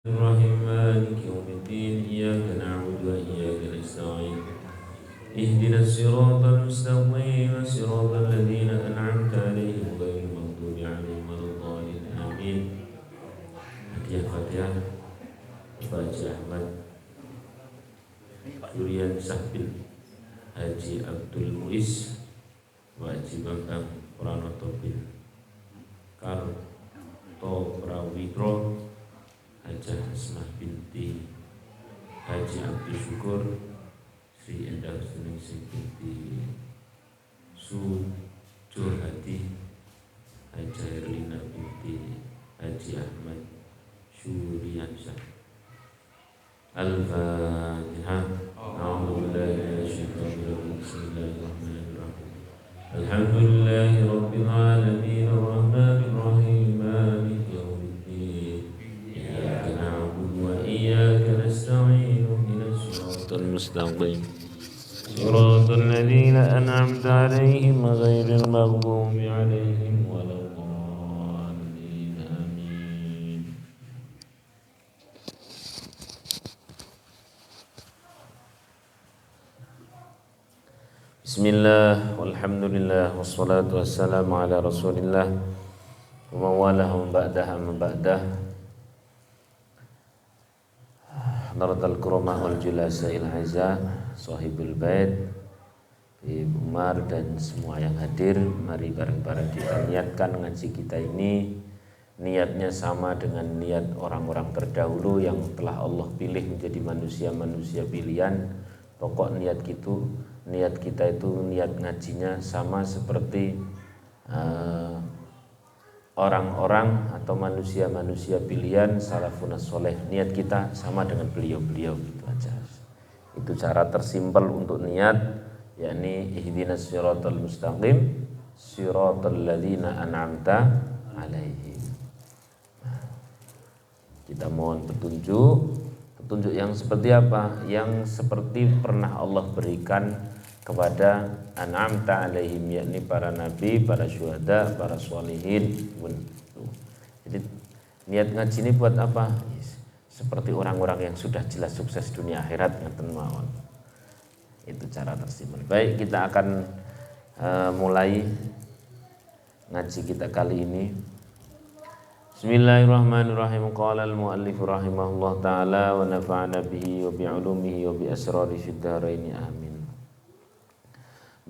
الرحيم مالك يوم الدين إياك نعبد وإياك نستعين اهدنا الصراط المستقيم صراط الذين أنعمت عليهم غير المغضوب عليهم ولا الضالين آمين. Hadiah Fatihah Pak Haji Ahmad Durian Sahbil Haji Abdul Muiz Haji Bambang Pranotobil Karto Prawitro Hajah Asmah binti Haji Abdul Syukur Sri Endah Suningsih binti Sujohati Hajah Herlina binti Haji Ahmad Syuriansyah. Al-Fatihah. A'udzubillahi minasyaitonir rajim. Bismillahirrahmanirrahim. Alhamdulillahi rabbil alamin arrahmanir rahim maliki yaumiddin. Iyyaka na'budu wa iyyaka nasta'in ihdinas siratal mustaqim. Siratal ladzina an'amta 'alaihim ghairil maghdubi 'alaihim waladdallin. Amin. Bismillah, walhamdulillah, wassalatu wassalamu ala rasulillah wa mawalah maba'dah Naratal kurama wal julasa'il azza sahibul bait Ibu Umar dan semua yang hadir. Mari bareng-bareng kita niatkan ngaji kita ini niatnya sama dengan niat orang-orang terdahulu yang telah Allah pilih menjadi manusia-manusia pilihan. Pokok niat kita itu niat ngajinya sama seperti orang-orang atau manusia-manusia pilihan salafun soleh. Niat kita sama dengan beliau-beliau, gitu aja. Itu cara tersimpel untuk niat, yakni ihdinas siratal mustaqim siratal ladzina an'amta alaihim. Kita mohon petunjuk yang seperti apa? Yang seperti pernah Allah berikan kepada an'amta alaihim, yakni para nabi, para syuhada, para sholihin. Jadi niat ngaji ini buat apa? Seperti orang-orang yang sudah jelas sukses dunia akhirat, ngeten mawon. Itu cara tersimpel. Baik, kita akan mulai ngaji kita kali ini. Bismillahirrahmanirrahim. Qala al-muallif rahimahullah ta'ala wa nafa'ana bihi wa bi'ulumihi wa bi asrari fid dharain amin.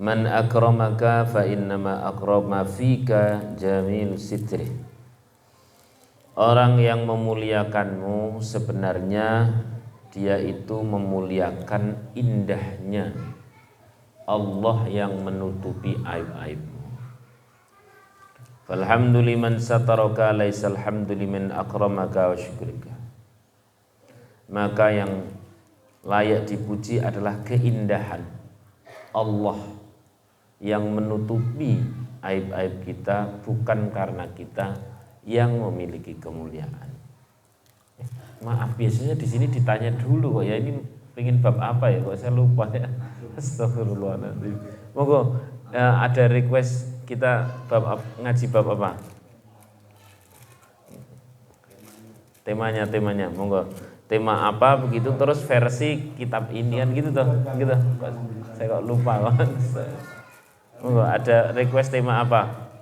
Man akramaka fa innama akrama fika jamil sitrih. Orang yang memuliakanmu sebenarnya dia itu memuliakan indahnya Allah yang menutupi aib-aibmu. Falhamduliman sataraka laisal hamduliman akramaka wa syukrika. Maka yang layak dipuji adalah keindahan Allah yang menutupi aib-aib kita, bukan karena kita yang memiliki kemuliaan. Maaf, biasanya di sini ditanya dulu kok ya, ini pengen bab apa ya, kok saya lupa ya. Astagfirullahaladzim. Monggo ada request kita ngaji bab apa? Temanya, monggo. Tema apa begitu, terus versi kitab ini kan gitu toh, gitu. Saya kok lupa. Monggo, ada request tema apa?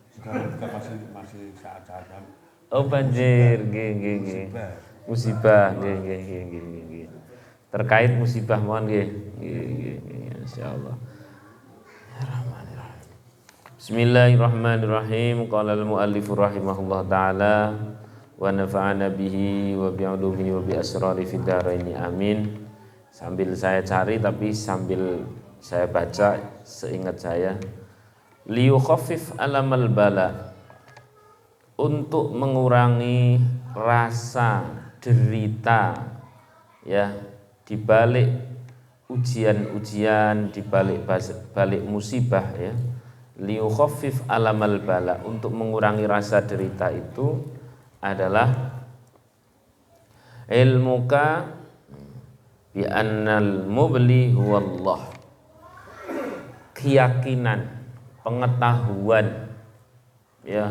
Sekarang kita masih saat-saat Oh, banjir, nggih. Musibah, nggih. Terkait musibah mohon nggih. Insyaallah. Bismillahirrahmanirrahim. Qala al-muallif rahimahullah taala wa nafa'ana bihi wa bi'ulumihi wa bi asrari fid dharain amin. Sambil saya cari tapi sambil saya baca seingat saya. Liyukhaffif alamal bala, untuk mengurangi rasa derita ya di balik ujian-ujian, di balik musibah ya. Liyukhaffif alamal bala, untuk mengurangi rasa derita itu adalah ilmuka bi annal mubli huwallah, keyakinan, pengetahuan Ya,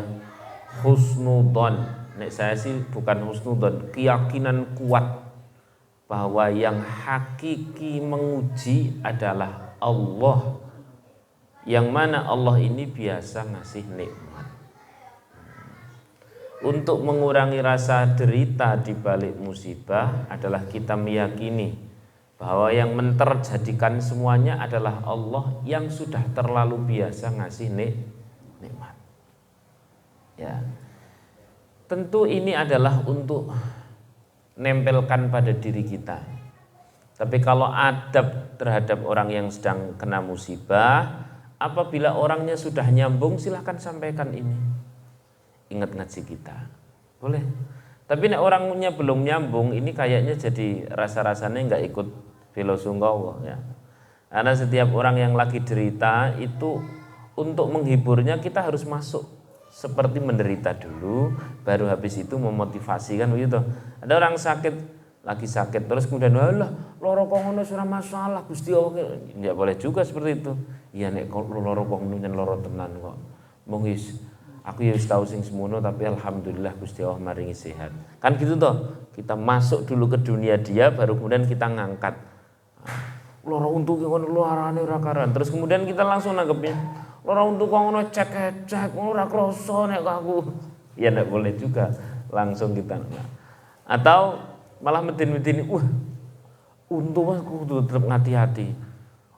husnudzon. Nek saya sih bukan husnudzon, keyakinan kuat bahwa yang hakiki menguji adalah Allah. Yang mana Allah ini biasa ngasih nikmat. Untuk mengurangi rasa derita di balik musibah adalah kita meyakini bahwa yang menterjadikan semuanya adalah Allah yang sudah terlalu biasa ngasih nikmat. Ya. Tentu ini adalah untuk nempelkan pada diri kita. Tapi kalau adab terhadap orang yang sedang kena musibah, apabila orangnya sudah nyambung, silahkan sampaikan ini. Ingat ngaji kita. Boleh. Tapi nek orangnya belum nyambung, ini kayaknya jadi rasa-rasanya nggak ikut filosunggawa ya. Karena setiap orang yang lagi derita itu untuk menghiburnya kita harus masuk seperti menderita dulu, baru habis itu memotivasi kan begitu. Ada orang sakit, lagi sakit terus kemudian Allah loro kok ngono ora masalah Gusti Allah. Enggak boleh juga seperti itu. Iya nek loro kok ngono loro tenan kok. Mung wis aku ya wis tau sing semono tapi alhamdulillah Gusti Allah maringi sehat. Kan gitu toh. Kita masuk dulu ke dunia dia baru kemudian kita ngangkat. Loro untuk ngono luarane ora karan. Terus kemudian kita langsung nanggepnya loro untuk ngono cek ora kroso nek aku. Ya enggak boleh juga langsung kita. Atau malah medin-medin, untung aku tetap hati-hati.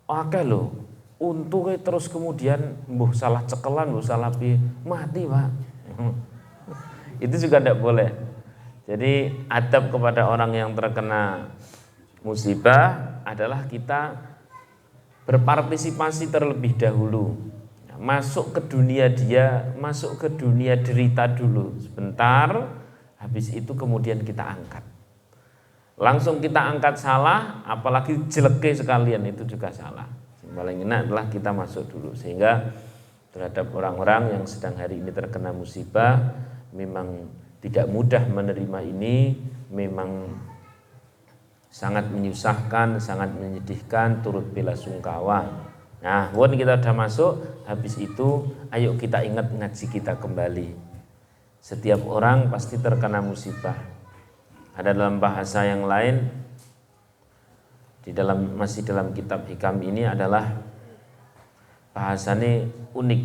Akeh lho, untuknya terus kemudian mbuh salah cekelan, mbuh salah mati, Pak. Itu juga tidak boleh. Jadi adab kepada orang yang terkena musibah adalah kita berpartisipasi terlebih dahulu. Masuk ke dunia dia, masuk ke dunia derita dulu sebentar, habis itu kemudian kita angkat. Langsung kita angkat salah, apalagi jeleke sekalian itu juga salah. Yang paling enak adalah kita masuk dulu sehingga terhadap orang-orang yang sedang hari ini terkena musibah memang tidak mudah menerima ini, memang sangat menyusahkan, sangat menyedihkan, turut bela sungkawa. Nah, buat kita sudah masuk, habis itu ayo kita ingat ngaji kita kembali. Setiap orang pasti terkena musibah. Ada dalam bahasa yang lain, masih dalam kitab Hikam ini adalah bahasanya unik,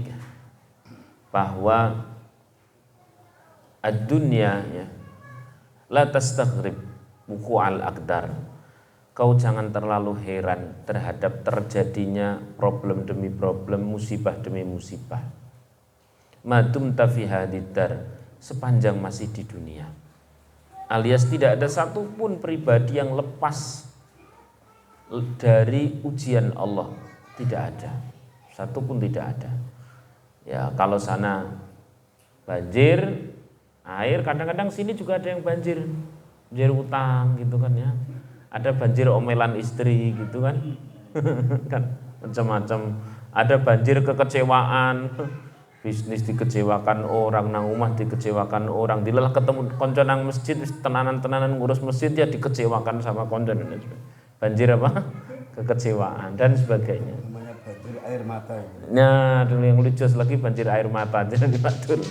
bahwa ad-dunya ya, la tastaghrib wuqu'al aqdar. Kau jangan terlalu heran terhadap terjadinya problem demi problem, musibah demi musibah. Madum tafihadidar, sepanjang masih di dunia. Alias tidak ada satupun pribadi yang lepas dari ujian Allah. Tidak ada, satupun tidak ada. Ya kalau sana banjir, air, kadang-kadang sini juga ada yang banjir utang gitu kan ya. Ada banjir omelan istri gitu kan. Kan macam-macam. Ada banjir kekecewaan, bisnis dikecewakan orang, nang omah dikecewakan orang, dilelah ketemu konco nang masjid tenanan-tenanan ngurus masjid ya dikecewakan sama konco. Banjir apa? Kekecewaan dan sebagainya. Namanya banjir air mata. Nah, dulu yang lucu lagi banjir air mata jadi diatur.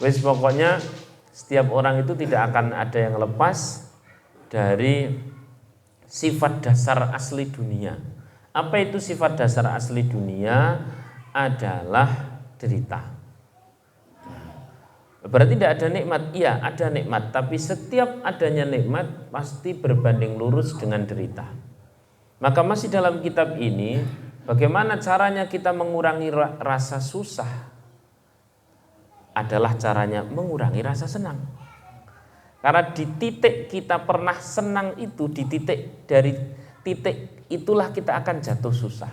Wis pokoknya setiap orang itu tidak akan ada yang lepas dari sifat dasar asli dunia. Apa itu sifat dasar asli dunia? Adalah derita. Berarti tidak ada nikmat. Iya, ada nikmat, tapi setiap adanya nikmat pasti berbanding lurus dengan derita. Maka masih dalam kitab ini, bagaimana caranya kita mengurangi rasa susah? Adalah caranya mengurangi rasa senang. Karena di titik kita pernah senang itu, dari titik itulah kita akan jatuh susah.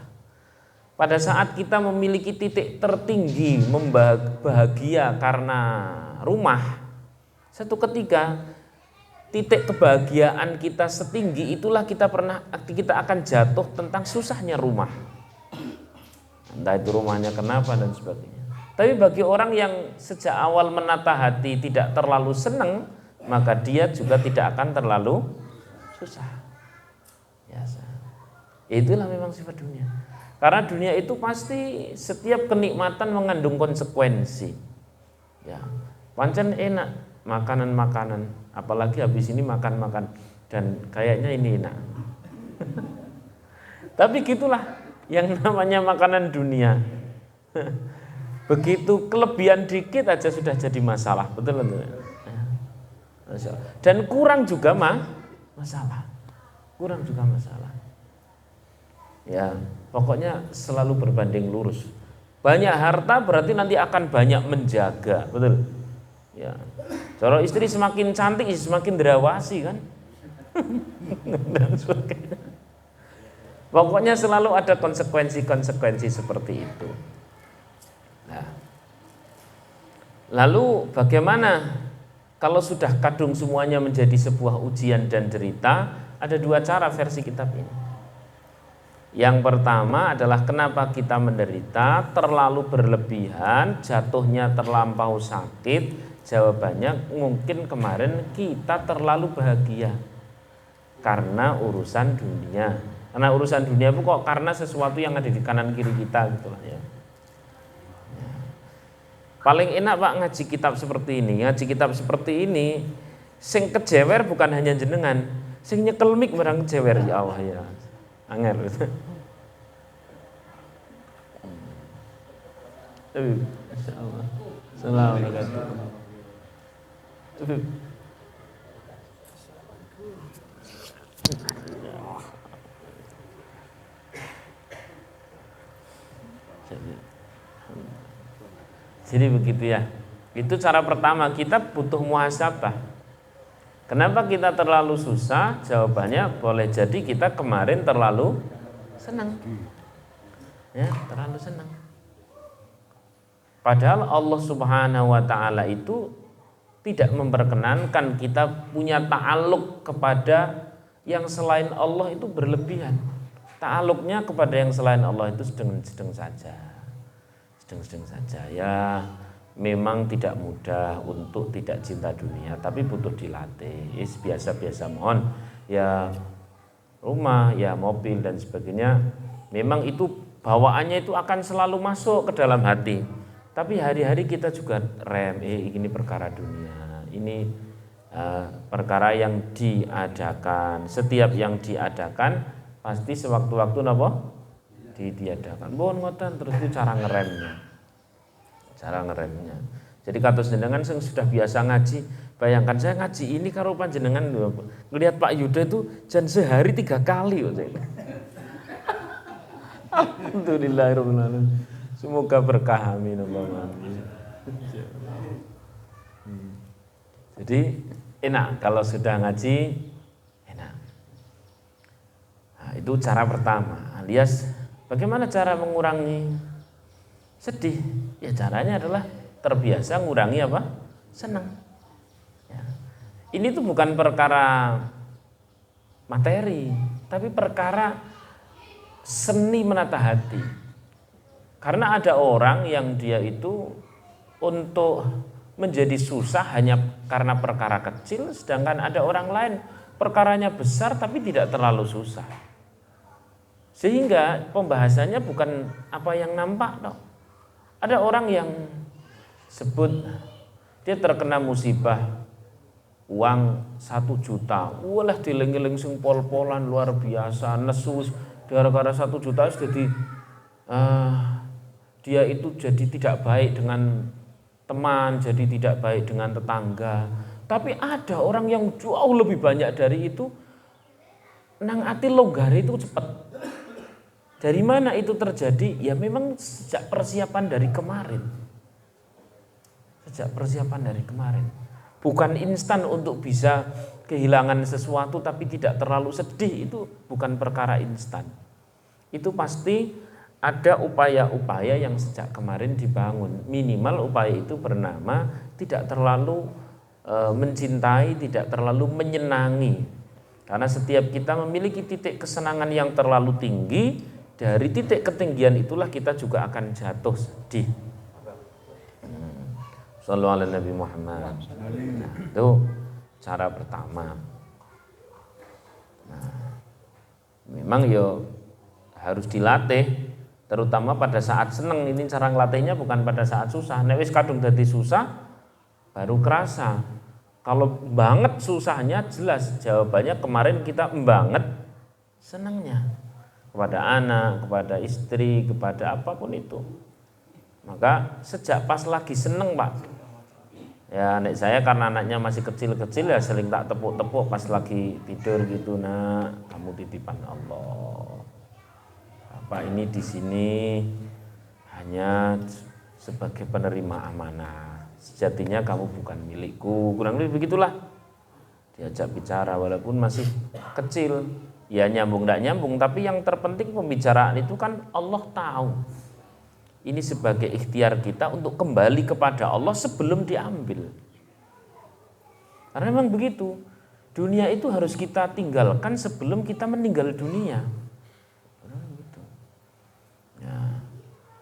Pada saat kita memiliki titik tertinggi bahagia karena rumah, satu ketika titik kebahagiaan kita setinggi itulah kita akan jatuh tentang susahnya rumah. Entah itu rumahnya kenapa dan sebagainya. Tapi bagi orang yang sejak awal menata hati tidak terlalu senang, maka dia juga tidak akan terlalu susah. Biasa. Itulah memang sifat dunia. Karena dunia itu pasti setiap kenikmatan mengandung konsekuensi. Pancen enak makanan-makanan, apalagi habis ini makan-makan dan kayaknya ini enak. Tapi gitulah yang namanya makanan dunia. Begitu kelebihan dikit aja sudah jadi masalah, betul betul. Dan kurang juga masalah. Kurang juga masalah. Ya, pokoknya selalu berbanding lurus. Banyak harta berarti nanti akan banyak menjaga, betul. Ya. Kalau istri semakin cantik semakin derawasi kan. Dan sebagainya. Pokoknya selalu ada konsekuensi-konsekuensi seperti itu. Nah, lalu bagaimana kalau sudah kadung semuanya menjadi sebuah ujian dan derita? Ada dua cara versi kitab ini. Yang pertama adalah kenapa kita menderita, terlalu berlebihan, jatuhnya terlampau sakit. Jawabannya mungkin kemarin kita terlalu bahagia karena urusan dunia. Karena urusan dunia itu kok karena sesuatu yang ada di kanan kiri kita gitu lah ya. Paling enak Pak ngaji kitab seperti ini. Ngaji kitab seperti ini sing kejewer bukan hanya jenengan, sing nyekel mik barang kejewer ya Allah ya. Angel gitu. Masyaallah. Assalamualaikum. Jadi begitu ya. Itu cara pertama, kita butuh muhasabah. Kenapa kita terlalu susah? Jawabannya boleh jadi kita kemarin terlalu senang. Ya, terlalu senang. Padahal Allah Subhanahu wa taala itu tidak memperkenankan kita punya ta'aluk kepada yang selain Allah itu berlebihan. Ta'aluknya kepada yang selain Allah itu sedang-sedang saja. Sedang-sedang saja ya, memang tidak mudah untuk tidak cinta dunia, tapi butuh dilatih. Biasa-biasa mohon ya, rumah ya, mobil dan sebagainya, memang itu bawaannya itu akan selalu masuk ke dalam hati. Tapi hari-hari kita juga rem, ini perkara dunia, ini perkara yang diadakan. Setiap yang diadakan pasti sewaktu-waktu napa? Ditiadakan. Mohon ngoten terus itu cara ngeremnya. Cara ngeremnya. Jadi kados jenengan sing sudah biasa ngaji, bayangkan saya ngaji ini karo panjenengan ngelihat Pak Yuda itu jan sehari 3 kali kok. Alhamdulillahirabbil alamin. Semoga berkah amin. Jadi enak kalau sudah ngaji enak. Nah, itu cara pertama. Alias bagaimana cara mengurangi sedih? Ya caranya adalah terbiasa ngurangi apa? Senang. Ya. Ini tuh bukan perkara materi, tapi perkara seni menata hati. Karena ada orang yang dia itu untuk menjadi susah hanya karena perkara kecil, sedangkan ada orang lain perkaranya besar tapi tidak terlalu susah. Sehingga pembahasannya bukan apa yang nampak dong. Ada orang yang sebut dia terkena musibah uang 1 juta, walah diling-iling sing pol-polan luar biasa, nesu gara-gara 1 juta jadi dia itu jadi tidak baik dengan teman, jadi tidak baik dengan tetangga. Tapi ada orang yang jauh lebih banyak dari itu, nang ati longgar itu cepat. Dari mana itu terjadi? Ya memang sejak persiapan dari kemarin. Sejak persiapan dari kemarin. Bukan instan untuk bisa kehilangan sesuatu tapi tidak terlalu sedih, itu bukan perkara instan. Itu pasti ada upaya-upaya yang sejak kemarin dibangun. Minimal upaya itu bernama tidak terlalu mencintai, tidak terlalu menyenangi. Karena setiap kita memiliki titik kesenangan yang terlalu tinggi, dari titik ketinggian itulah kita juga akan jatuh sedih. Sallallahu alaihi Nabi Muhammad. Nah, itu cara pertama. Nah, memang yo harus dilatih, terutama pada saat seneng. Ini cara ngelatihnya bukan pada saat susah. Nek wis kadung dadi susah, baru kerasa. Kalau banget susahnya jelas jawabannya kemarin kita banget senangnya kepada anak, kepada istri, kepada apapun itu. Maka sejak pas lagi seneng Pak, ya anak saya karena anaknya masih kecil-kecil ya sering tak tepuk-tepuk pas lagi tidur gitu, nak kamu titipan Allah. Bapak ini di sini hanya sebagai penerima amanah. Sejatinya kamu bukan milikku, kurang lebih begitulah. Diajak bicara walaupun masih kecil, ya nyambung tidak nyambung, tapi yang terpenting pembicaraan itu kan Allah tahu. Ini sebagai ikhtiar kita untuk kembali kepada Allah sebelum diambil. Karena memang begitu, dunia itu harus kita tinggalkan sebelum kita meninggal dunia.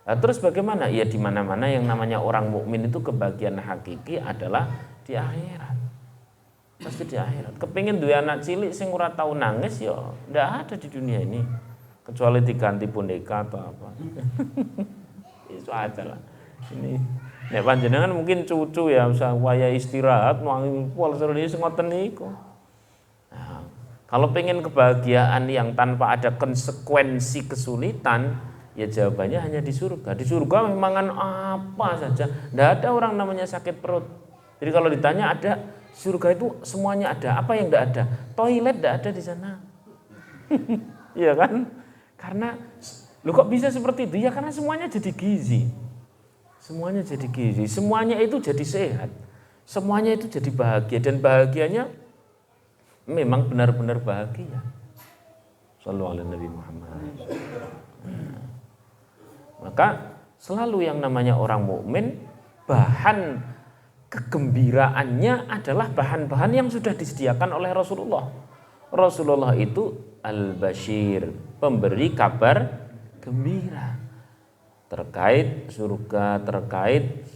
Nah, terus bagaimana? Ya di mana-mana yang namanya orang mukmin itu kebahagiaan hakiki adalah di akhirat. Pasti di akhirat. Kepingin duwe anak cilik sing ora tau nangis ya ndak ada di dunia ini. Kecuali diganti boneka atau apa. Itu aja lah. Ini nek panjenengan mungkin cucu ya usah waya istirahat wangi pol serene sing ngoten niku. Nah, kalau pengen kebahagiaan yang tanpa ada konsekuensi kesulitan, ya jawabannya hanya di surga. Di surga memang apa saja. Tidak ada orang namanya sakit perut. Jadi kalau ditanya ada, surga itu semuanya ada. Apa yang tidak ada? Toilet tidak ada di sana. Iya kan? Karena, lu kok bisa seperti itu? Ya karena semuanya jadi gizi. Semuanya jadi gizi. Semuanya itu jadi sehat. Semuanya itu jadi bahagia. Dan bahagianya memang benar-benar bahagia. Shallallahu alaihi Nabi Muhammad. Maka selalu yang namanya orang mukmin bahan kegembiraannya adalah bahan-bahan yang sudah disediakan oleh Rasulullah. Rasulullah itu al-bashir, pemberi kabar gembira terkait surga, terkait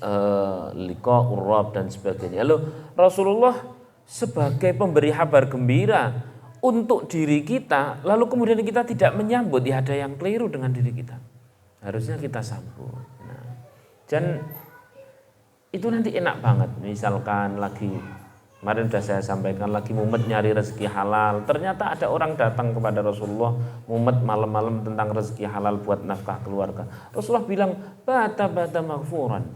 liqa'ur rabb dan sebagainya. Lalu Rasulullah sebagai pemberi kabar gembira untuk diri kita, lalu kemudian kita tidak menyambut, ya ada yang keliru dengan diri kita. Harusnya kita sambut. Nah, dan itu nanti enak banget. Misalkan lagi, kemarin sudah saya sampaikan, lagi mumet nyari rezeki halal. Ternyata ada orang datang kepada Rasulullah mumet malam-malam tentang rezeki halal buat nafkah keluarga. Rasulullah bilang, bata maghfuran.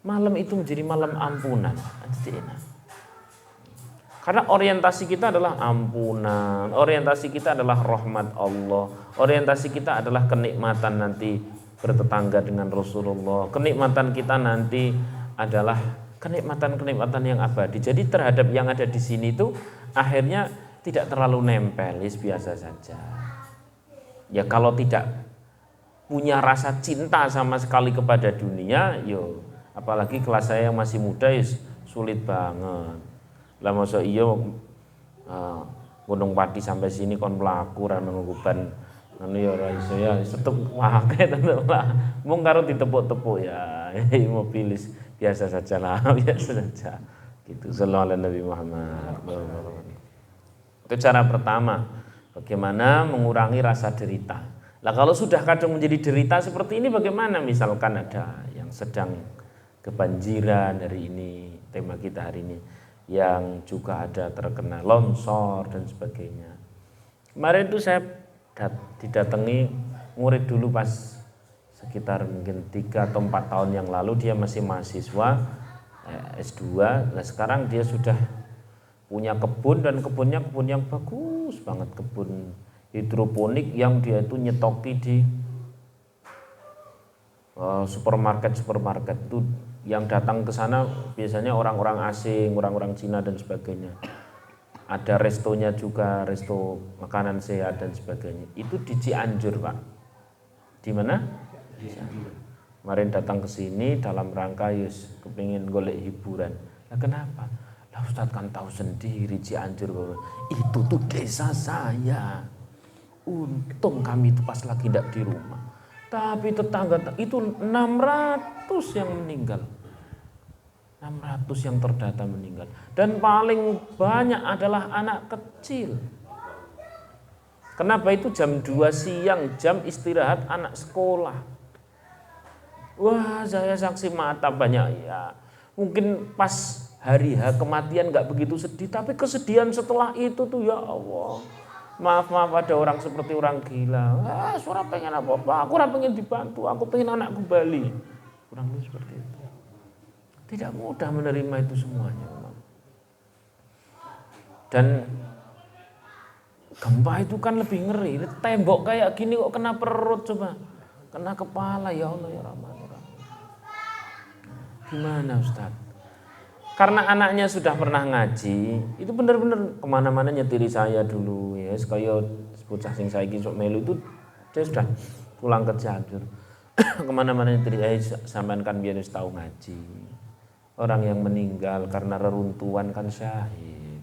Malam itu menjadi malam ampunan. Jadi enak. Karena orientasi kita adalah ampunan, orientasi kita adalah rahmat Allah, orientasi kita adalah kenikmatan nanti bertetangga dengan Rasulullah, kenikmatan kita nanti adalah kenikmatan-kenikmatan yang abadi. Jadi terhadap yang ada di sini itu akhirnya tidak terlalu nempel, biasa saja. Ya kalau tidak punya rasa cinta sama sekali kepada dunia, yo apalagi kelas saya yang masih muda, sulit banget. Lah masa iya Gunung Pati sampai sini kon mlaku ra nungguban anu ya ora iso ya tetep wae tetep lah. Mung karo ditepuk-tepuk ya mobilis biasa saja lah, biasa saja. Gitu sallallahu alaihi Nabi Muhammad. Itu cara pertama, bagaimana mengurangi rasa derita. Lah kalau sudah kadang menjadi derita seperti ini bagaimana? Misalkan ada yang sedang kebanjiran hari ini, tema kita hari ini, yang juga ada terkena longsor dan sebagainya. Kemarin itu saya didatangi murid dulu pas sekitar mungkin 3 atau 4 tahun yang lalu, dia masih mahasiswa S2. Nah sekarang dia sudah punya kebun, dan kebunnya kebun yang bagus banget, kebun hidroponik yang dia itu nyetoki di supermarket itu. Yang datang ke sana biasanya orang-orang asing, orang-orang Cina dan sebagainya. Ada restonya juga, resto makanan sehat dan sebagainya. Itu di Cianjur, Pak. Di mana? Cianjur. Kemarin datang ke sini dalam rangka kepingin golek hiburan. Nah, kenapa? Lah Ustadz kan tahu sendiri Cianjur itu tuh desa saya. Untung kami itu pas lagi tidak di rumah. Tapi tetangga itu 600 yang meninggal. 600 yang terdata meninggal. Dan paling banyak adalah anak kecil. Kenapa itu jam 2 siang, jam istirahat anak sekolah. Wah, saya saksi mata banyak ya. Mungkin pas hari kematian nggak begitu sedih, tapi kesedihan setelah itu tuh ya Allah. Maaf ada orang seperti orang gila. Ora pengen apa-apa, aku ora pengen dibantu, aku pengen anakku bali. Kurang lebih seperti itu. Tidak mudah menerima itu semuanya. Dan gempa itu kan lebih ngeri. Tembok kayak gini kok kena perut coba. Kena kepala, ya Allah ya Rahman. Gimana Ustaz? Karena anaknya sudah pernah ngaji, itu benar-benar kemana-mana nyetiri saya dulu ya. Kayak bocah sing saiki sok melu itu dia sudah pulang ke Cianjur. Kemana-mana nyetiri saya, sampean kan biar tahu ngaji. Orang yang meninggal karena reruntuhan kan syahid.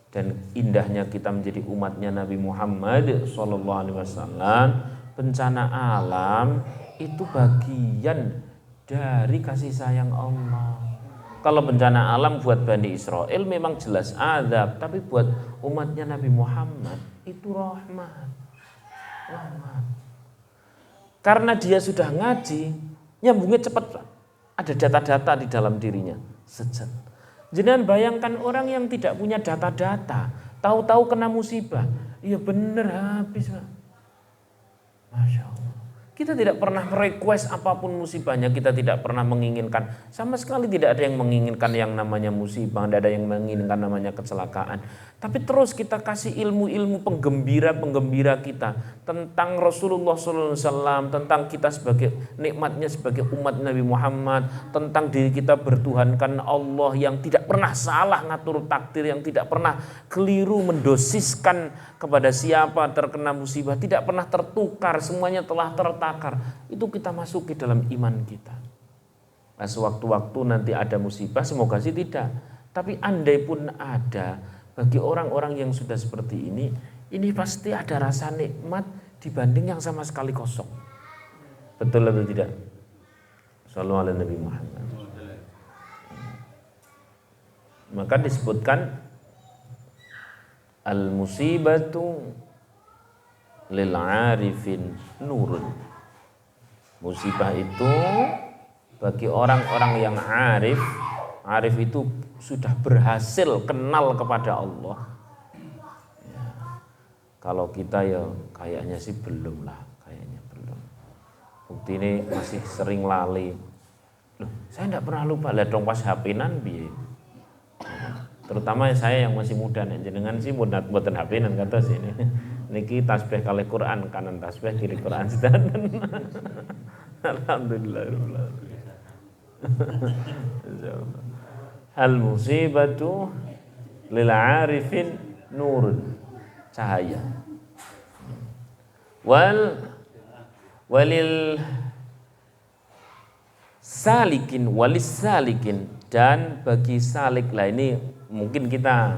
Dan indahnya kita menjadi umatnya Nabi Muhammad SAW, bencana alam itu bagian dari kasih sayang Allah. Kalau bencana alam buat Bani Israel memang jelas azab, tapi buat umatnya Nabi Muhammad itu rahmat. Karena dia sudah ngaji, nyambungnya cepat, ada data-data di dalam dirinya. Sejat. Jangan bayangkan orang yang tidak punya data-data, tahu-tahu kena musibah, iya bener habis Pak. Masya Allah. Kita tidak pernah request apapun musibahnya, kita tidak pernah menginginkan, sama sekali tidak ada yang menginginkan yang namanya musibah, tidak ada yang menginginkan namanya kecelakaan. Tapi terus kita kasih ilmu-ilmu penggembira kita tentang Rasulullah SAW, tentang kita sebagai nikmatnya sebagai umat Nabi Muhammad, tentang diri kita bertuhankan Allah yang tidak pernah salah ngatur takdir, yang tidak pernah keliru mendosiskan kepada siapa terkena musibah, tidak pernah tertukar, semuanya telah tertakar. Itu kita masuki dalam iman kita. Nah, sewaktu-waktu nanti ada musibah, semoga sih tidak. Tapi andai pun ada, bagi orang-orang yang sudah seperti ini pasti ada rasa nikmat dibanding yang sama sekali kosong. Betul atau tidak? Shallallahu alaihi Nabi Muhammad. Maka disebutkan al-musibatu lil arifin nurun. Musibah itu bagi orang-orang yang arif itu sudah berhasil kenal kepada Allah. Ya. Kalau kita ya kayaknya sih belum lah, kayaknya belum. Bukti ini masih sering lali. Loh, saya tidak pernah lupa lihat dong pas HP-nan piye. Terutama saya yang masih muda nih, jenengan sih mboten HP-nan kata sini. Niki tasbih kali Quran, kanan tasbih kiri Quran sedan. Alhamdulillah. Al musibatu lil arifin nurun, cahaya. Walil salikin, walis salikin, dan bagi salik lah ini mungkin kita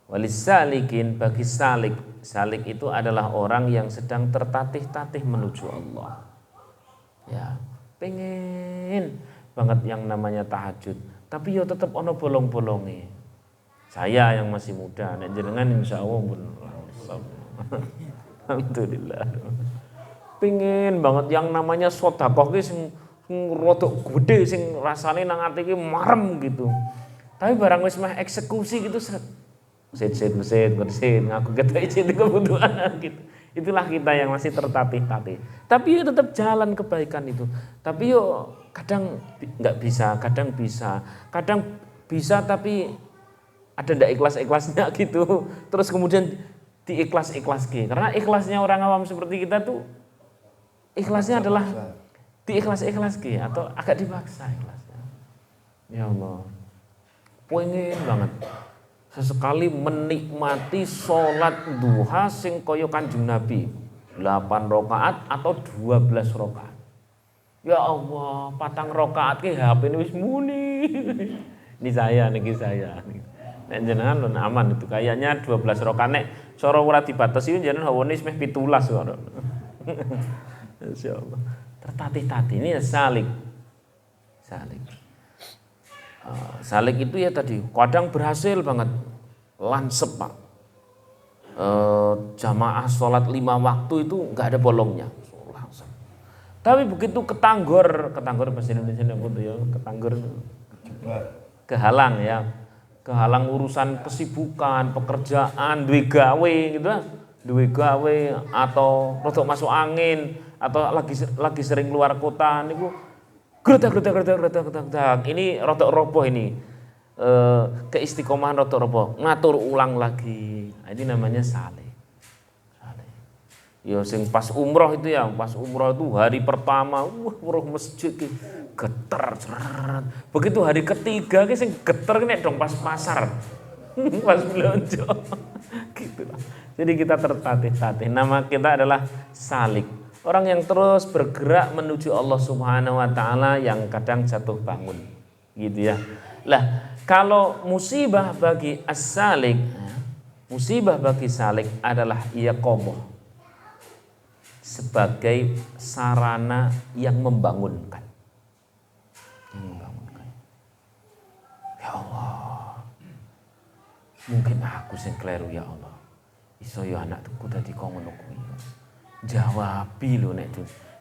walis salikin, bagi salik itu adalah orang yang sedang tertatih-tatih menuju Allah. Ya, pengen banget yang namanya tahajud, tapi yo tetap ono bolong-bolonge. Saya yang masih muda, nek jenengan insyaallah pun alhamdulillah. Pengen banget yang namanya sedekah ki sing rodok gede sing rasane nang ati ki marem gitu. Tapi barang wis meh eksekusi gitu set ngaku kita izin kebutuhan gitu. Itulah kita yang masih tertatih-tatih. Tapi ya tetap jalan kebaikan itu. Tapi yo kadang nggak bisa, kadang bisa. Kadang bisa tapi ada ndak ikhlas-ikhlasnya gitu. Terus kemudian diikhlas-ikhlaski. Karena ikhlasnya orang awam seperti kita tuh ikhlasnya adalah diikhlas-ikhlaski atau agak dipaksa ikhlasnya. Ya Allah. Pengen banget sesekali menikmati sholat duha sing kaya Kanjeng Nabi 8 rakaat atau 12 rakaat. Ya Allah, 4 rakaat ki HP ini wis muni. Ini saya, niki saya. Nek jenengan lho aman itu kayaknya 12 rakaat nek cara ora dibatasi jenengan hawane wis meh 17 kok. Insyaallah. Tertatih-tatih ini ya salik. Salik itu ya tadi kadang berhasil banget lansep Pak. Jamaah sholat 5 waktu itu nggak ada bolongnya langsung. Tapi begitu ketanggor bahasa Indonesia apa tuh ya, ketanggor kehalang ya, kehalang urusan kesibukan, pekerjaan, duwe gawe gitu, duwe gawe atau rodok masuk angin atau lagi sering keluar kota niku gredak. Ini rodok roboh ini. Keistiqomahan rodok roboh, ngatur ulang lagi. Nah, ini namanya saleh. Ya sing pas umroh itu ya, pas umroh itu hari pertama, umroh masjid geter. Begitu hari ketiga ki sing geter nek dong pas pasar. Pas belanja. Gitu lah. Jadi kita tertatih-tatih. Nama kita adalah salik. Orang yang terus bergerak menuju Allah Subhanahu wa taala yang kadang jatuh bangun. Gitu ya. Lah, kalau musibah bagi as-salik, musibah bagi salik adalah iqamah. Sebagai sarana yang membangunkan. Ya Allah, mungkin aku sing kleru ya Allah. Iso ya anakku dadi kok ngono kuwi. Jawabi lho nek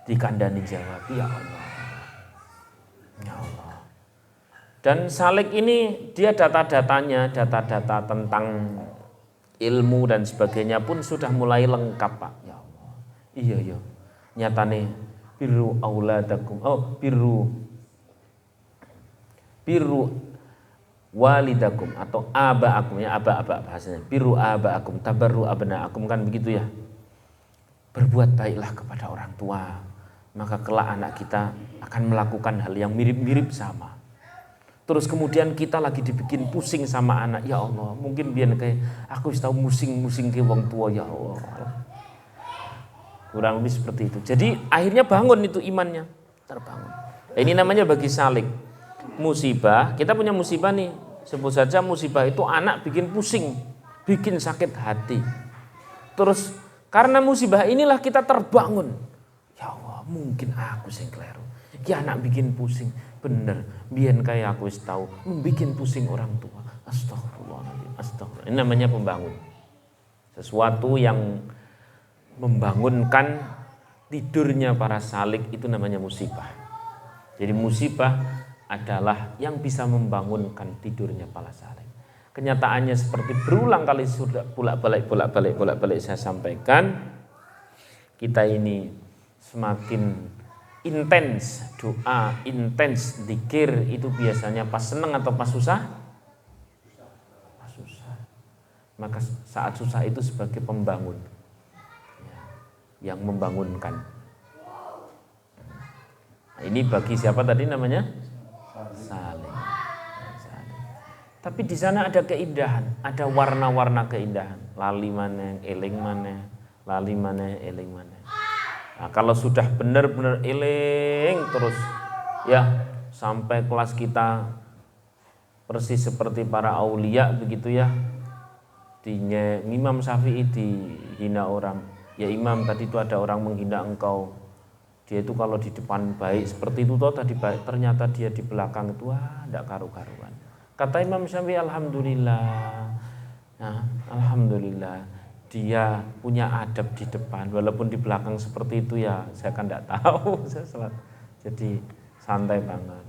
dikandani jawabi ya Allah. Ya Allah. Dan salik ini dia data-datanya, data-data tentang ilmu dan sebagainya pun sudah mulai lengkap, Pak. Ya Allah. Iya. Nyatane birru auladakum. Birru walidakum atau abaakum ya, aba bahasanya. Birru abaakum tabarru abnaakum, kan begitu ya. Berbuat baiklah kepada orang tua, maka kelak anak kita akan melakukan hal yang mirip-mirip sama. Terus kemudian kita lagi dibikin pusing sama anak, ya Allah, mungkin biar kayak aku tahu musing ke wong tua, ya Allah. Kurang lebih seperti itu. Jadi akhirnya bangun itu imannya, terbangun. Ini namanya bagi salik. Musibah, kita punya musibah nih. Sebut saja musibah itu anak bikin pusing, bikin sakit hati. Terus karena musibah inilah kita terbangun. Ya Allah, mungkin aku sing kleru. Ya anak bikin pusing, bener. Biyen kayak aku wis tahu, bikin pusing orang tua. Astagfirullahaladzim, astagfirullah. Ini namanya pembangun. Sesuatu yang membangunkan tidurnya para salik itu namanya musibah. Jadi musibah adalah yang bisa membangunkan tidurnya para salik. Kenyataannya seperti berulang kali sudah bolak-balik saya sampaikan, kita ini semakin intens doa, intens zikir itu biasanya pas senang atau pas susah? Pas susah. Maka saat susah itu sebagai pembangun, yang membangunkan. Nah, ini bagi siapa tadi namanya? Saleh. Tapi di sana ada keindahan, ada warna-warna keindahan. Lali maneh, eling maneh, lali maneh, eling maneh. Nah, kalau sudah benar-benar eling terus ya sampai kelas kita persis seperti para aulia begitu ya. Imam Syafi'i dihina orang. Ya Imam, tadi itu ada orang menghina engkau. Dia itu kalau di depan baik seperti itu toh tadi baik, ternyata dia di belakang itu enggak karu-karuan. Kata Imam Syafi'i, alhamdulillah. Nah, alhamdulillah dia punya adab di depan, walaupun di belakang seperti itu ya saya kan enggak tahu. Jadi santai banget.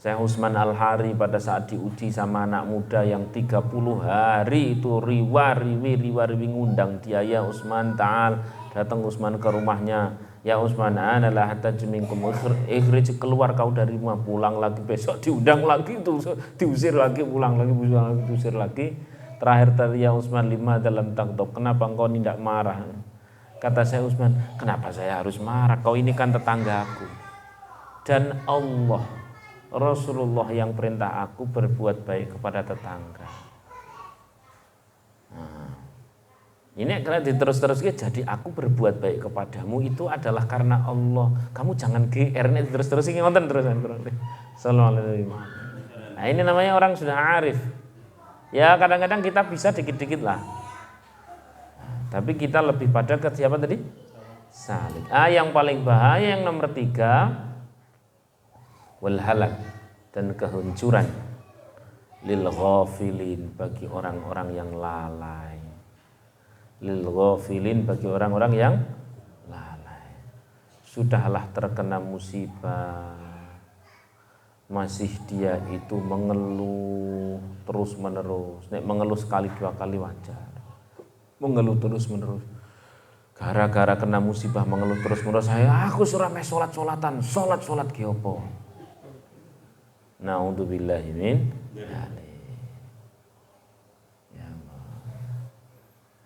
Syekh Utsman Al-Hari pada saat diuji sama anak muda yang 30 hari itu riwa-riwi ngundang dia, ya Utsman ta'al, datang Utsman ke rumahnya. Ya Utsman, analah tajminkum ikhrij, keluar kau dari rumah, pulang lagi, besok diundang lagi, diusir lagi, pulang lagi, diusir lagi. Terakhir tadi ya Utsman, lima dalam takdok, kenapa engkau tidak marah? Kata saya Utsman, kenapa saya harus marah? Kau ini kan tetanggaku. Dan Allah, Rasulullah yang perintah aku berbuat baik kepada tetangga. Nah, ini karena diterus-terus jadi aku berbuat baik kepadamu itu adalah karena Allah. Kamu jangan GR nih terus-terus ini ngonten terusan kurang. Nah, ini namanya orang sudah arif. Ya kadang-kadang kita bisa dikit-dikit lah. Nah, tapi kita lebih pada ke siapa tadi? Salik. Yang paling bahaya yang nomor 3, wal halak, dan kehancuran lil ghafilin, bagi orang-orang yang lalai. Lil ghafilin, bagi orang-orang yang lalai. Sudahlah terkena musibah, masih dia itu mengeluh terus menerus. Nek mengeluh sekali dua kali wajar. Mengeluh terus menerus. Gara-gara kena musibah mengeluh terus menerus, aku surah meh sholat-sholatan, sholat ki opo. Na'udzubillahi min dzalik. Ya Allah.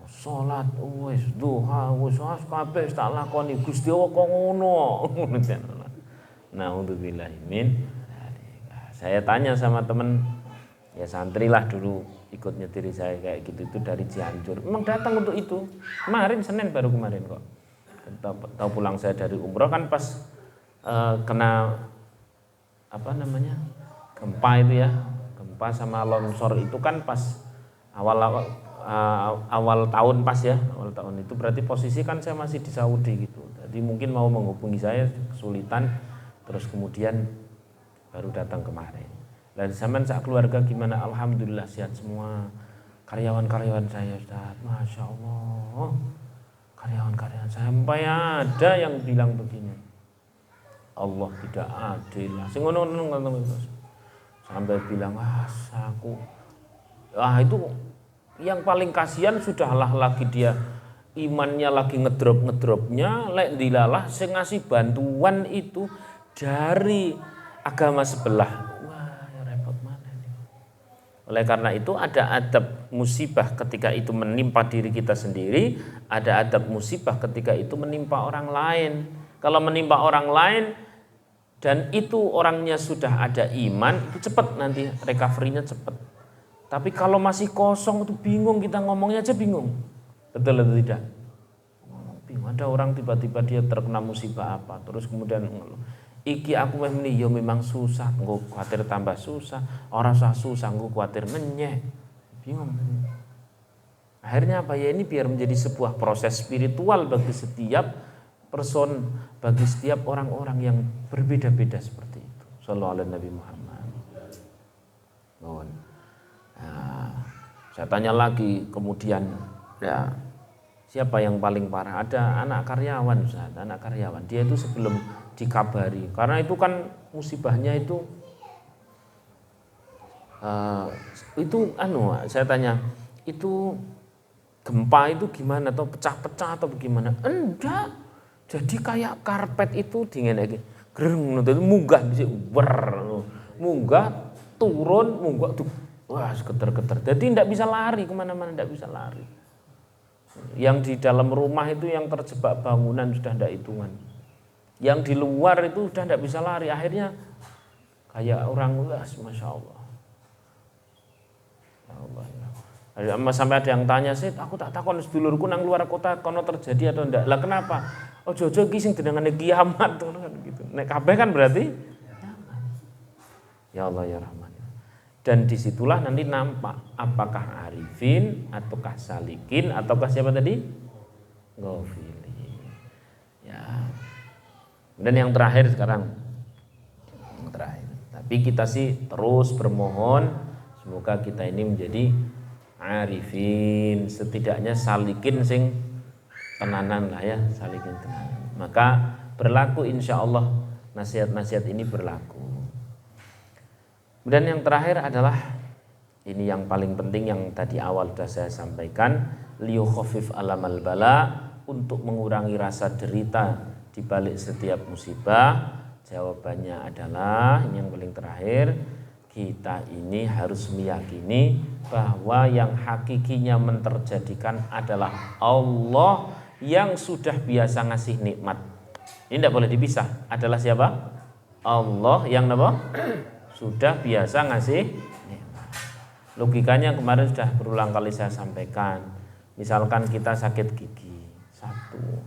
Sholat wis duha wis kabeh tak lakoni Gusti Allah kok ngono. Na'udzubillahi min dzalik. Saya tanya sama teman ya santri lah dulu ikut nyetiri saya kayak gitu itu dari Cianjur. Memang datang untuk itu. Kemarin Senin baru kemarin kok. Tahu pulang saya dari umroh kan pas kena apa namanya? Gempa itu ya. Gempa sama longsor itu kan pas awal tahun pas ya. Awal tahun itu berarti posisi kan saya masih di Saudi gitu. Jadi mungkin mau menghubungi saya kesulitan terus kemudian baru datang kemarin. Dan zaman saat keluarga gimana? Alhamdulillah sehat semua. Karyawan-karyawan saya Ustaz, Masya Allah. Karyawan-karyawan sampai ada yang bilang begini. Allah tidak adil. Sampai bilang, aku. Itu yang paling kasihan sudahlah lagi dia imannya lagi ngedrop-ngedropnya. Lek dilalah sing ngasih bantuan itu dari agama sebelah. Oleh karena itu ada adab musibah ketika itu menimpa diri kita sendiri, ada adab musibah ketika itu menimpa orang lain. Kalau menimpa orang lain dan itu orangnya sudah ada iman, itu cepat nanti recovery-nya cepat. Tapi kalau masih kosong itu bingung, kita ngomongnya aja bingung. Betul atau tidak? Bingung. Ada orang tiba-tiba dia terkena musibah apa, terus kemudian iki aku meni yo memang susah, engko kuatir tambah susah, ora usah susah engko kuatir menyek. Bingung. Akhirnya apa ya, ini biar menjadi sebuah proses spiritual bagi setiap person, bagi setiap orang-orang yang berbeda-beda seperti itu. Shallallahu alaihi Nabi Muhammad. Mohon. Nah, saya tanya lagi kemudian ya siapa yang paling parah? Ada anak karyawan, Ustaz, anak karyawan. Dia itu sebelum dikabari, karena itu kan musibahnya itu saya tanya itu gempa itu gimana atau pecah-pecah atau bagaimana? Enggak, jadi kayak karpet itu dingin lagi, gereng, munggah bisa munggah turun munggah tuh, wah geter-geter, jadi tidak bisa lari kemana-mana, tidak bisa lari. Yang di dalam rumah itu yang terjebak bangunan sudah tidak hitungan. Yang di luar itu udah tidak bisa lari, akhirnya kayak orang Masya Allah. Ya Allah, ya. Sampai ada yang tanya, Sid, aku tak takon sedulurku nang luar kota kono terjadi atau enggak. Lah kenapa? Oh jojo iki sing denengane kiamat kan gitu. Nek kabeh kan berarti ya Allah ya Rahman. Dan disitulah nanti nampak apakah arifin ataukah salikin ataukah siapa tadi? Ghafilin. Ya. Dan yang terakhir sekarang, yang terakhir. Tapi kita sih terus bermohon semoga kita ini menjadi arifin, setidaknya salikin sing tenanan lah ya, salikin tenanan. Maka berlaku insya Allah nasihat-nasihat ini berlaku. Kemudian yang terakhir adalah ini yang paling penting yang tadi awal sudah saya sampaikan, liyukhafif alamal bala, untuk mengurangi rasa derita di balik setiap musibah. Jawabannya adalah ini yang paling terakhir, kita ini harus meyakini bahwa yang hakikinya menterjadikan adalah Allah yang sudah biasa ngasih nikmat. Ini tidak boleh dipisah. Adalah siapa? Allah yang apa? Sudah biasa ngasih nikmat. Logikanya kemarin sudah berulang kali saya sampaikan. Misalkan kita sakit gigi, satu,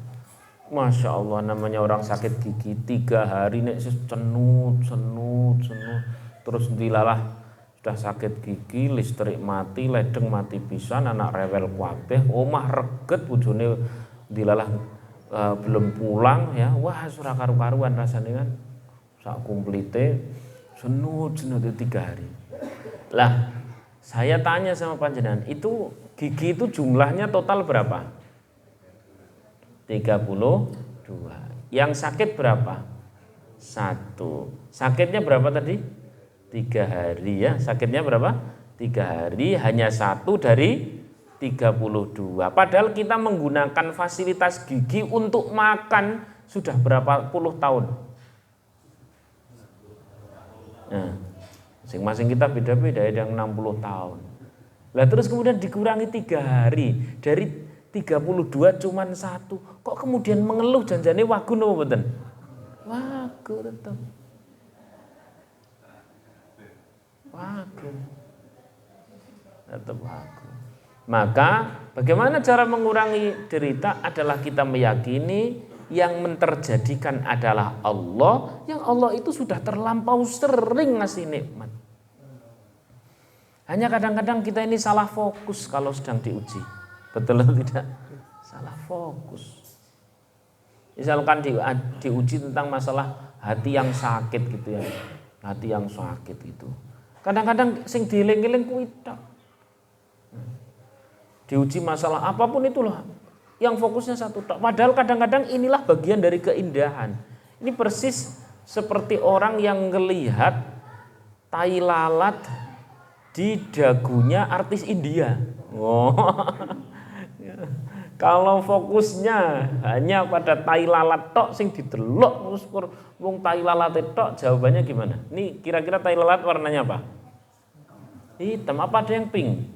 Masya Allah, namanya orang sakit gigi 3 hari nek cenut, terus dilalah sudah sakit gigi, listrik mati, ledeng mati pisan, anak rewel kabeh, omah reget, bojone dilalah belum pulang ya, wah surah karu-karuan rasanya kan, sak kumplite cenut 3 hari. Lah saya tanya sama panjenengan, itu gigi itu jumlahnya total berapa? 32. Yang sakit berapa? 1. Sakitnya berapa tadi? 3 hari ya. Sakitnya berapa? 3 hari, hanya 1 dari 32. Padahal kita menggunakan fasilitas gigi untuk makan sudah berapa puluh tahun. Nah, masing-masing kita beda-beda, ada yang 60 tahun. Lah terus kemudian dikurangi 3 hari, dari 32 cuman 1. Kok kemudian mengeluh janjane wagu napa mboten? Wagu tetep. Wagu. Tetep wagu. Maka bagaimana cara mengurangi derita adalah kita meyakini yang menterjadikan adalah Allah, yang Allah itu sudah terlampau sering ngasih nikmat. Hanya kadang-kadang kita ini salah fokus kalau sedang diuji. Betul atau tidak? Salah fokus. Misalkan diuji tentang masalah hati yang sakit gitu ya. Hati yang sakit gitu. Kadang-kadang sing dieling-eling kuwi tok. Diuji masalah apapun itulah, yang fokusnya satu tok. Padahal kadang-kadang inilah bagian dari keindahan. Ini persis seperti orang yang ngelihat tai lalat di dagunya artis India. Oh. Kalau fokusnya hanya pada tai lalat tok sing didelok terus wong tai lalat tok, jawabannya gimana? Ini kira-kira tai lalat warnanya apa? Hitam, apa ada yang pink?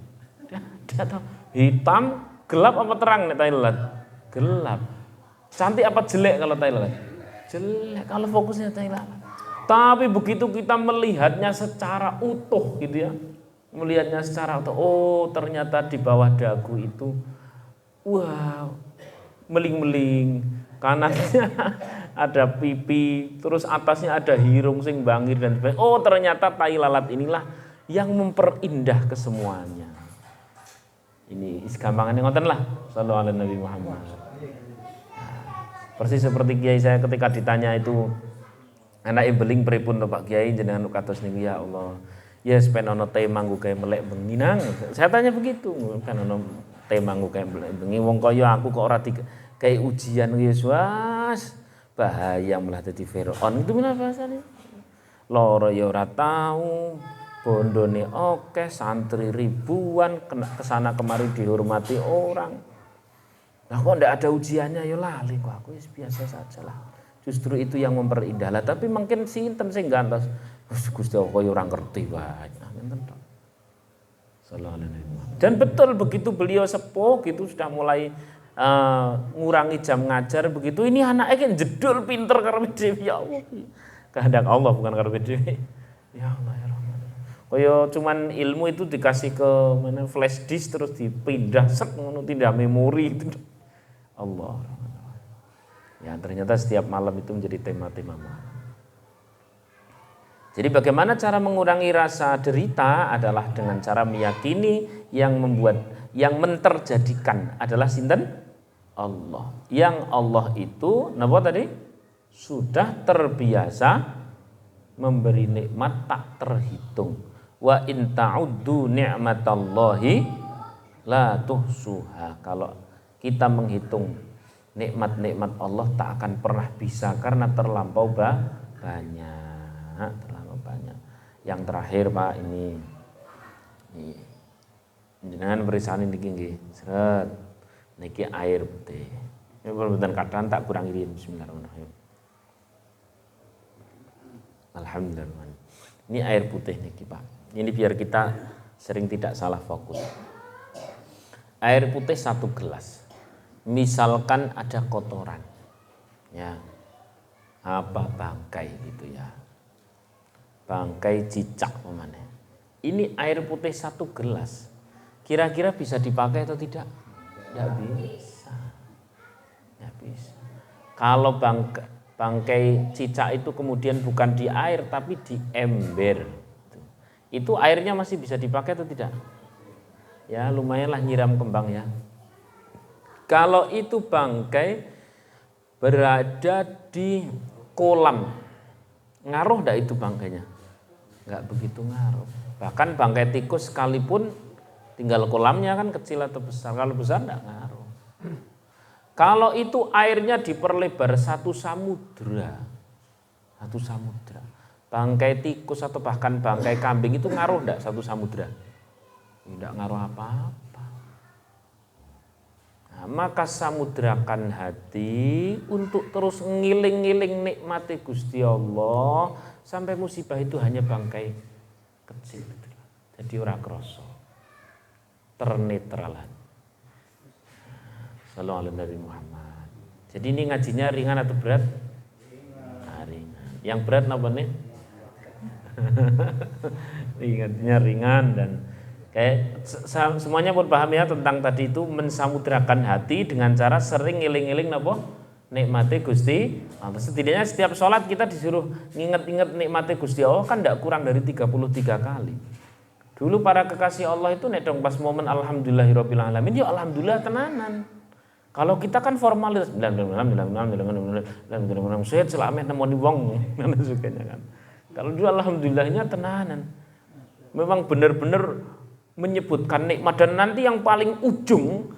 Dia tahu. Hitam, gelap apa terang nih tai lalat? Gelap. Cantik apa jelek kalau tai lalat? Jelek kalau fokusnya tai lalat. Tapi begitu kita melihatnya secara utuh gitu ya. Melihatnya secara utuh, oh ternyata di bawah dagu itu wow, meling-meling. Kanannya ada pipi, terus atasnya ada hirung sing bangir dan sebagainya. Oh ternyata tai lalat inilah yang memperindah kesemuanya. Ini gampangannya ngoten lah, sallallahu alaihi Nabi Muhammad. Persis seperti kiai saya ketika ditanya itu, anak beling pripun to Pak Kiai jenengan kados niku ya Allah. Ya sepen ono teh manggu kae melek bengi nang. Saya tanya begitu, kan ono teh manggu kae melek bengi wong kaya aku kok ora kayak ujian Yesus. Bahaya malah dadi Firaun. Itu mana bahasane? Loro ya ora tahu. Bondone oke, santri ribuan, kesana kemari dihormati orang. Nah kok ndak ada ujiannya ya lali kok aku biasa saja lah. Justru itu yang memperindah lah. Tapi mungkin sinten sing gantos. Gusti kok ya ora ngerti wae. Ngenten tok. Sallallahu alaihi wasallam. Dan betul begitu beliau sepuh gitu sudah mulai ngurangi jam ngajar begitu. Ini anaknya kan jedul pinter karo dhewe ya Allah. Kehendak Allah bukan karo dhewe. Ya Allah ya Rahman. Kaya cuman ilmu itu dikasih ke mana flash disk terus dipindah set ngono tindak memori itu. Allah. Ya ternyata setiap malam itu menjadi tema-tema malam. Jadi bagaimana cara mengurangi rasa derita adalah dengan cara meyakini yang menterjadikan adalah sinten? Allah. Yang Allah itu napa tadi? Sudah terbiasa memberi nikmat tak terhitung. Wa in ta'uddu ni'matallahi la tuhsuha. Kalau kita menghitung nikmat-nikmat Allah tak akan pernah bisa karena terlampau banyak. Yang terakhir Pak ini jenengan berisani niki nggih. Seret. Niki air putih. Ini bener kadang tak kurang irin. Bismillahirrahmanirrahim. Alhamdulillah. Ini air putih niki Pak. Ini biar kita sering tidak salah fokus. Air putih 1 gelas. Misalkan ada kotoran. Ya. Apa bangkai gitu ya. Bangkai cicak pemane. Ini air putih 1 gelas. Kira-kira bisa dipakai atau tidak? Tidak bisa. Tidak bisa. Kalau bangkai cicak itu kemudian bukan di air tapi di ember. Itu airnya masih bisa dipakai atau tidak? Ya lumayanlah nyiram kembang ya. Kalau itu bangkai berada di kolam, ngaruh enggak itu bangkainya? Enggak begitu ngaruh. Bahkan bangkai tikus sekalipun tinggal kolamnya kan kecil atau besar. Kalau besar enggak ngaruh. Kalau itu airnya diperlebar 1 samudra. 1 samudra. bangkai tikus atau bahkan bangkai kambing itu ngaruh enggak satu samudra? Tidak ngaruh apa-apa. Nah, maka samudrakan hati untuk terus ngiling-ngiling nikmati Gusti Allah sampai musibah itu hanya bangkai kecil. Jadi ora krasa. Ternetralan. Sallallahu alaihi Nabi Muhammad. Jadi ini ngajinya ringan atau berat? Nah, ringan. Yang berat apa nih? Ngajinya ringan dan kayak semuanya pun paham ya tentang tadi itu mensamudrakan hati dengan cara sering ngiling-ngiling napa? Nikmati Gusti Allah. Setidaknya setiap sholat kita disuruh nginget-inget nikmati Gusti Allah kan tidak kurang dari 33 kali. Dulu para kekasih Allah itu nek dong pas momen alhamdulillahirabbil alamin ya alhamdulillah tenanan. Kalau kita kan formalitas sehat selamat nemoni wong dan sebagainya kan. Kalau dulu alhamdulillahnya tenanan. Memang benar-benar menyebutkan nikmat dan nanti yang paling ujung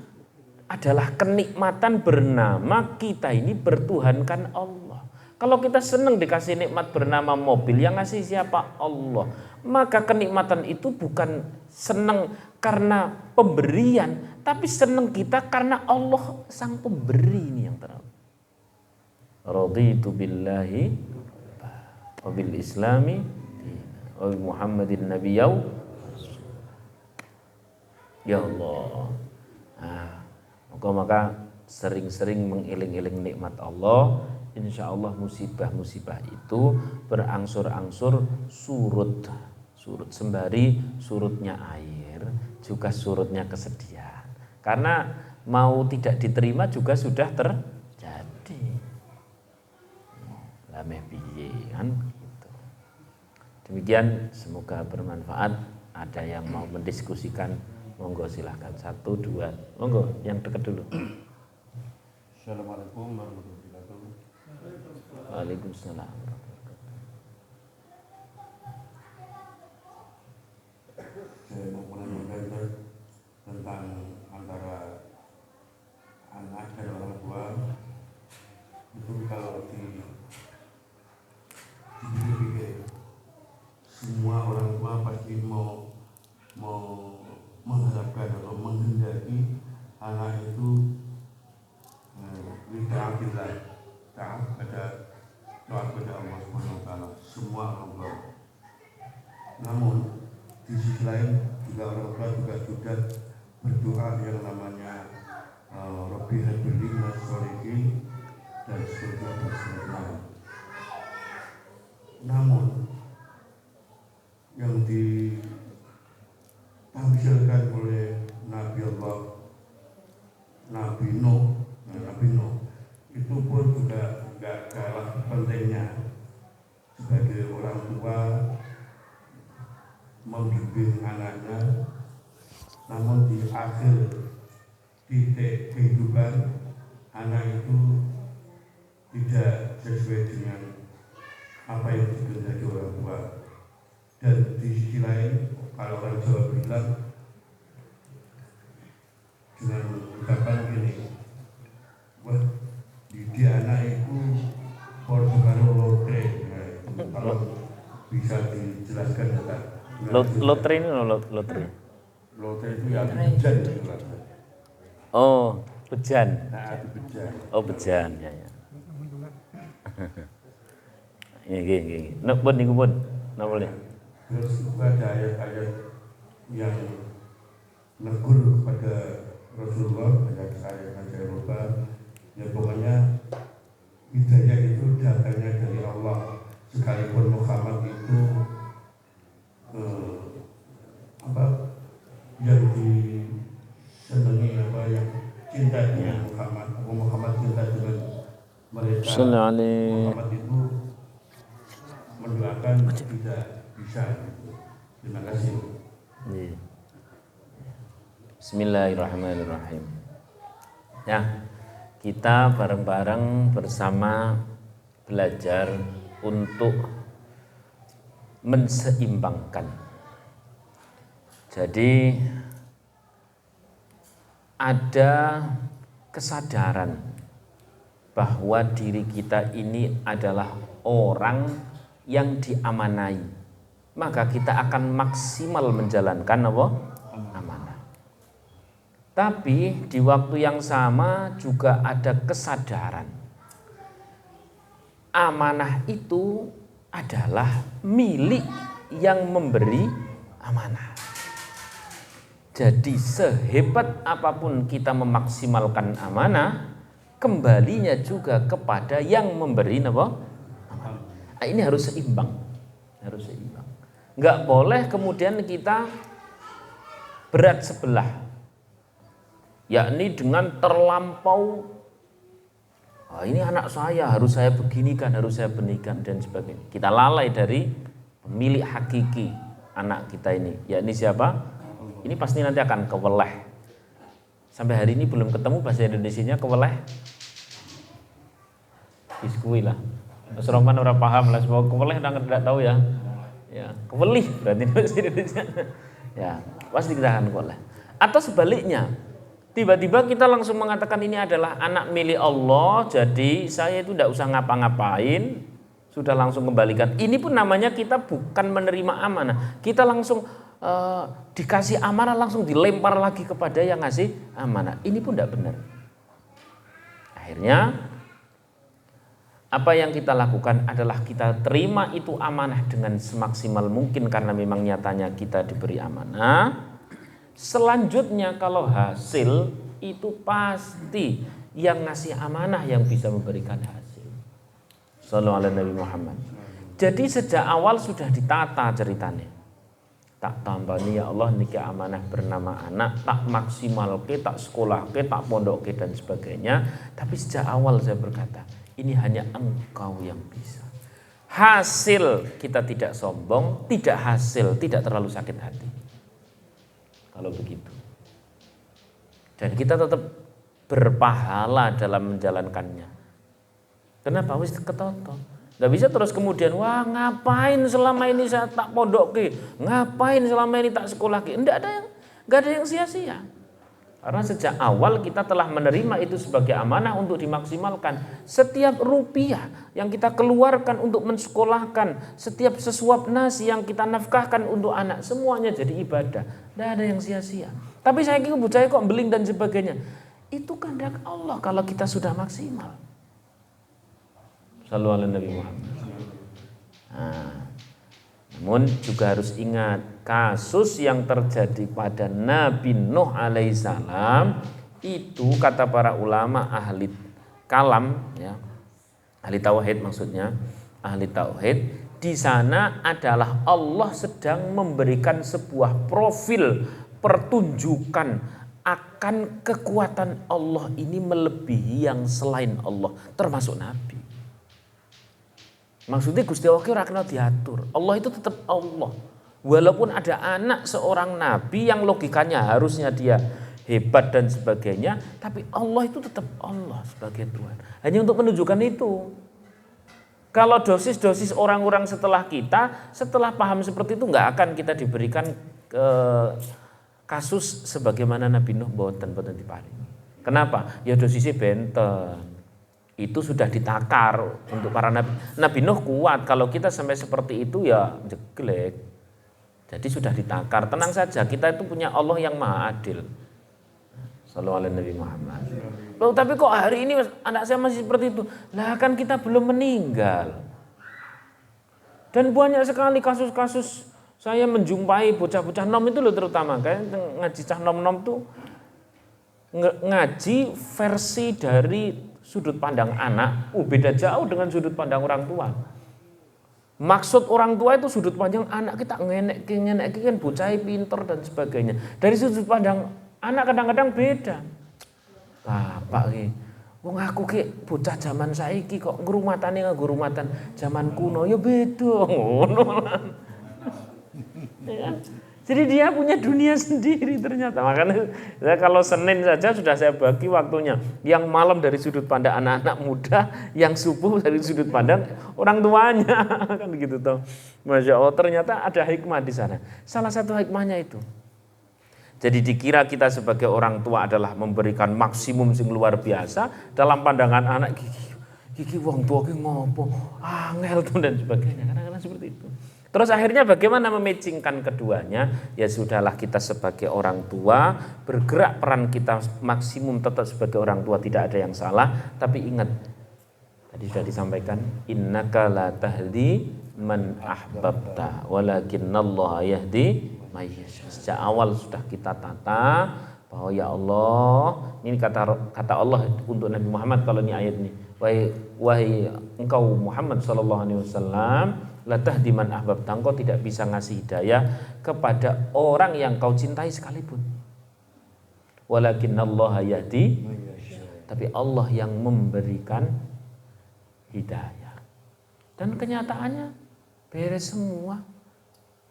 adalah kenikmatan bernama kita ini bertuhankan Allah. Kalau kita senang dikasih nikmat bernama mobil, yang ngasih siapa? Allah. Maka kenikmatan itu bukan senang karena pemberian, tapi senang kita karena Allah sang pemberi ini yang terang. Raditu billahi wa bil islami wa bi Muhammadin nabiyyu. Ya Allah. Nah, maka sering-sering mengiling-iling nikmat Allah. Insya Allah musibah-musibah itu berangsur-angsur surut sembari surutnya air, juga surutnya kesedihan. Karena mau tidak diterima juga sudah terjadi. Lameh piye kan gitu. Demikian semoga bermanfaat. Ada yang mau mendiskusikan, monggo silahkan 1, 2. Monggo yang dekat dulu. Assalamualaikum warahmatullahi wabarakatuh. Waalaikumsalam. Saya mau menanyakan tentang antara anak dan orang tua itu kalau dipikir semua orang tua pasti mau mengharapkan atau menghendaki anak itu taat pada Allah Subhanahu wa taala, semua orang tua. Namun di sisi lain juga orang tua juga sudah berdoa yang namanya Rabbi habli minas sholihin dan seterusnya. Namun yang ditampilkan oleh Nabi Allah, Nabi Nuh itu pun juga nggak kalah pentingnya sebagai orang tua membimbing anaknya. Namun di akhir titik kehidupan anak itu tidak sesuai dengan apa yang dikehendaki orang tua. Dan di sisi lain kalau orang Jawa bilang dengan ungkapan gini, wah di anak itu Portugal lotre. Kalau bisa dijelaskan ya. Lotre ini lotre. Lotre itu ya bejan itu. Oh, bejan. Nah, itu bejan. Oh, bejan ya. Nggih. Nek pun niku pun. Napa boleh? Terus ada ayat-ayat yang negur kepada Rasulullah, ayat-ayat saya lupa. Ya pokoknya hidayah itu datangnya dari Allah. Sekalipun Muhammad itu yang disenangi yang cinta dengan Muhammad cinta dengan mereka. Muhammad itu mendoakan tidak bisa. Terima kasih. Bismillahirrahmanirrahim. Ya, kita bareng-bareng bersama belajar untuk menseimbangkan. Jadi ada kesadaran bahwa diri kita ini adalah orang yang diamanai, maka kita akan maksimal menjalankan apa? Amanah. Tapi di waktu yang sama juga ada kesadaran amanah itu adalah milik yang memberi amanah. Jadi sehebat apapun kita memaksimalkan amanah, kembalinya juga kepada yang memberi apa? Amanah. Ini harus seimbang. Harus seimbang. Enggak boleh kemudian kita berat sebelah, yakni dengan terlampau ini anak saya, harus saya beginikan, harus saya benikan dan sebagainya. Kita lalai dari pemilik hakiki anak kita ini, yakni siapa? Ini pasti nanti akan keweleh. Sampai hari ini belum ketemu bahasa Indonesianya keweleh. Biskui lah. Mas Roman orang paham lah, semua keweleh tidak tahu ya. Ya, kewelih berarti bahasa Indonesia. Ya, pasti kita akan keweleh. Atau sebaliknya, tiba-tiba kita langsung mengatakan ini adalah anak milik Allah, jadi saya itu tidak usah ngapa-ngapain, sudah langsung kembalikan. Ini pun namanya kita bukan menerima amanah. Kita langsung dikasih amanah langsung dilempar lagi kepada yang ngasih amanah. Ini pun tidak benar. Akhirnya apa yang kita lakukan adalah kita terima itu amanah dengan semaksimal mungkin karena memang nyatanya kita diberi amanah. Selanjutnya kalau hasil itu pasti yang ngasih amanah yang bisa memberikan hasil. Sallallahu alaihi Nabi Muhammad. Jadi sejak awal sudah ditata ceritanya. Tak tambani ya Allah niki amanah bernama anak, tak maksimal ke, tak sekolah ke, tak pondok ke dan sebagainya. Tapi sejak awal saya berkata, ini hanya engkau yang bisa. Hasil kita tidak sombong, tidak hasil, tidak terlalu sakit hati. Kalau begitu. Dan kita tetap berpahala dalam menjalankannya. Kenapa? Wis ketoto. Gak bisa terus kemudian, wah ngapain selama ini saya tak pondok ke, ngapain selama ini tak sekolah ke. Gak ada yang sia-sia. Karena sejak awal kita telah menerima itu sebagai amanah untuk dimaksimalkan. Setiap rupiah yang kita keluarkan untuk mensekolahkan, setiap sesuap nasi yang kita nafkahkan untuk anak, semuanya jadi ibadah. Tidak ada yang sia-sia. Tapi saya kira bocah kok beling dan sebagainya. Itu kehendak Allah kalau kita sudah maksimal. Sallallahu alaihi Nabi Muhammad. Namun juga harus ingat kasus yang terjadi pada Nabi Nuh alaihissalam itu kata para ulama ahli kalam ya, ahli tauhid maksudnya, ahli tauhid di sana adalah Allah sedang memberikan sebuah profil pertunjukan akan kekuatan Allah ini melebihi yang selain Allah termasuk Nabi. Maksudnya Gusti Allah ora kena diatur. Allah itu tetap Allah. Walaupun ada anak seorang nabi yang logikanya harusnya dia hebat dan sebagainya, tapi Allah itu tetap Allah sebagai Tuhan. Hanya untuk menunjukkan itu. Kalau dosis-dosis orang-orang setelah kita, setelah paham seperti itu nggak akan kita diberikan kasus sebagaimana Nabi Nuh boten diparingi. Kenapa? Ya dosisnya benten. Itu sudah ditakar untuk para nabi. Nabi Nuh kuat, kalau kita sampai seperti itu ya jeglek. Jadi sudah ditakar. Tenang saja, kita itu punya Allah yang maha adil. Sallallahu alaihi Nabi Muhammad. Loh, tapi kok hari ini anak saya masih seperti itu? Lah kan kita belum meninggal. Dan banyak sekali kasus-kasus saya menjumpai bocah-bocah nom itu loh terutama. Kayak ngaji cah nom-nom tuh ngaji versi dari sudut pandang anak, beda jauh dengan sudut pandang orang tua. Maksud orang tua itu sudut pandang anak kita ngenek kan bocah pinter dan sebagainya. Dari sudut pandang anak kadang-kadang beda. Bapak ki, wong aku ki bocah zaman saiki kok ngrumatane nganggo rumatan zaman kuno ya beda ngono. Ya. Jadi dia punya dunia sendiri ternyata. Makanya kalau Senin saja sudah saya bagi waktunya. Yang malam dari sudut pandang anak-anak muda, yang subuh dari sudut pandang orang tuanya. Kan gitu toh. Masya Allah, ternyata ada hikmah di sana. Salah satu hikmahnya itu. Jadi dikira kita sebagai orang tua adalah memberikan maksimum yang luar biasa dalam pandangan anak. Gigi wong tua ki ngopo, angel tuh dan sebagainya. Kadang-kadang seperti itu. Terus akhirnya bagaimana mematchingkan keduanya? Ya sudahlah, kita sebagai orang tua bergerak, peran kita maksimum tetap sebagai orang tua, tidak ada yang salah. Tapi ingat, tadi sudah disampaikan, innaka la tahdi man ahbabta walakinnallaha yahdi may yasha. Sejak awal sudah kita tata bahwa ya Allah, ini kata Allah untuk Nabi Muhammad kalau ini ayat ini, wahai engkau Muhammad sallallahu alaihi wasallam, la tahdi man ahbabta, engkau tidak bisa ngasih hidayah kepada orang yang kau cintai sekalipun. Walakinnallaha yahdi, tapi Allah yang memberikan hidayah. Dan kenyataannya beres semua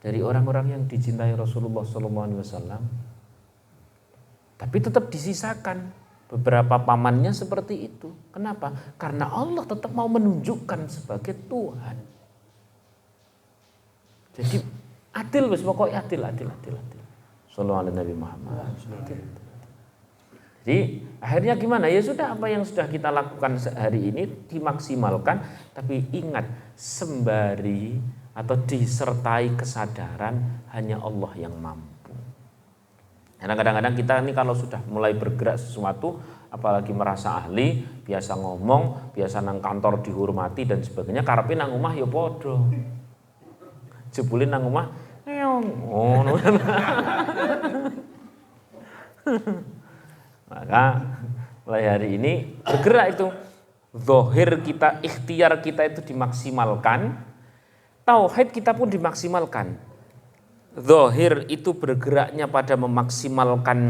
dari orang-orang yang dicintai Rasulullah SAW. Tapi tetap disisakan beberapa pamannya seperti itu. Kenapa? Karena Allah tetap mau menunjukkan sebagai Tuhan. Jadi adil, pokoknya adil. Sallallahu alaihi Nabi Muhammad. Jadi akhirnya gimana? Ya sudah, apa yang sudah kita lakukan hari ini dimaksimalkan, tapi ingat, sembari atau disertai kesadaran hanya Allah yang mampu. Karena kadang-kadang kita ini kalau sudah mulai bergerak sesuatu, apalagi merasa ahli, biasa ngomong, biasa nang kantor dihormati dan sebagainya, karepe nang omah ya padha. Jebule nang omah ngono. Maka mulai hari ini bergerak itu, zahir kita, ikhtiar kita itu dimaksimalkan, tauhid kita pun dimaksimalkan. Zahir itu bergeraknya pada memaksimalkan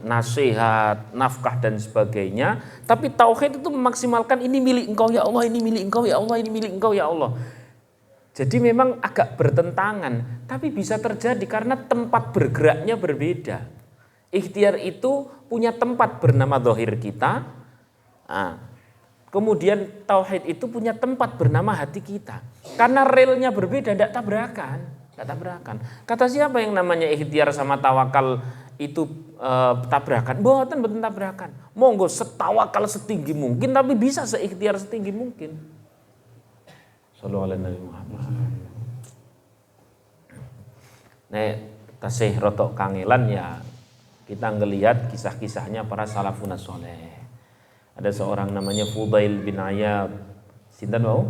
nasihat, nafkah dan sebagainya, tapi tauhid itu memaksimalkan ini milik engkau ya Allah, ini milik engkau ya Allah, ini milik engkau ya Allah. Jadi memang agak bertentangan, tapi bisa terjadi karena tempat bergeraknya berbeda. Ikhtiar itu punya tempat bernama zahir kita, kemudian tauhid itu punya tempat bernama hati kita. Karena relnya berbeda, tidak tabrakan. Kata siapa yang namanya ikhtiar sama tawakal itu tabrakan? Mboten tabrakan. Monggo setawakal setinggi mungkin, tapi bisa seikhtiar setinggi mungkin. Sallallahu alaihi Nabi Muhammad. Nek tasih rotok kangelan ya kita ngelihat kisah-kisahnya para salafun saleh. Ada seorang namanya Fudail bin Iyad. Sinten wau?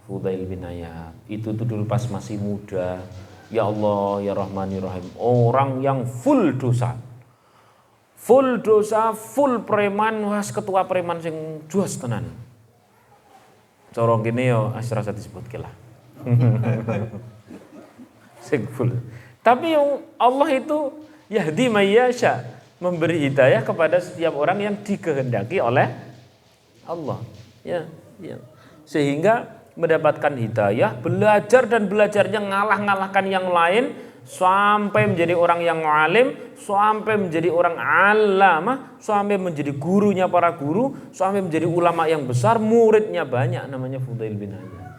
Fudail bin Iyad. Itu tuh dulu pas masih muda. Ya Allah, ya Rahman, ya Rahim. Orang yang full dosa, full preman, was ketua preman sing juas tenan. Corong gini yo asrasa disebutke lah. Sing full. Tapi yang Allah itu yahdi may yasha, memberi hidayah kepada setiap orang yang dikehendaki oleh Allah. Ya. Sehingga mendapatkan hidayah, belajar dan belajarnya ngalah-ngalahkan yang lain sampai menjadi orang yang alim, sampai menjadi orang alamah, sampai menjadi gurunya para guru, sampai menjadi ulama yang besar, muridnya banyak, namanya Fudail bin Iyad.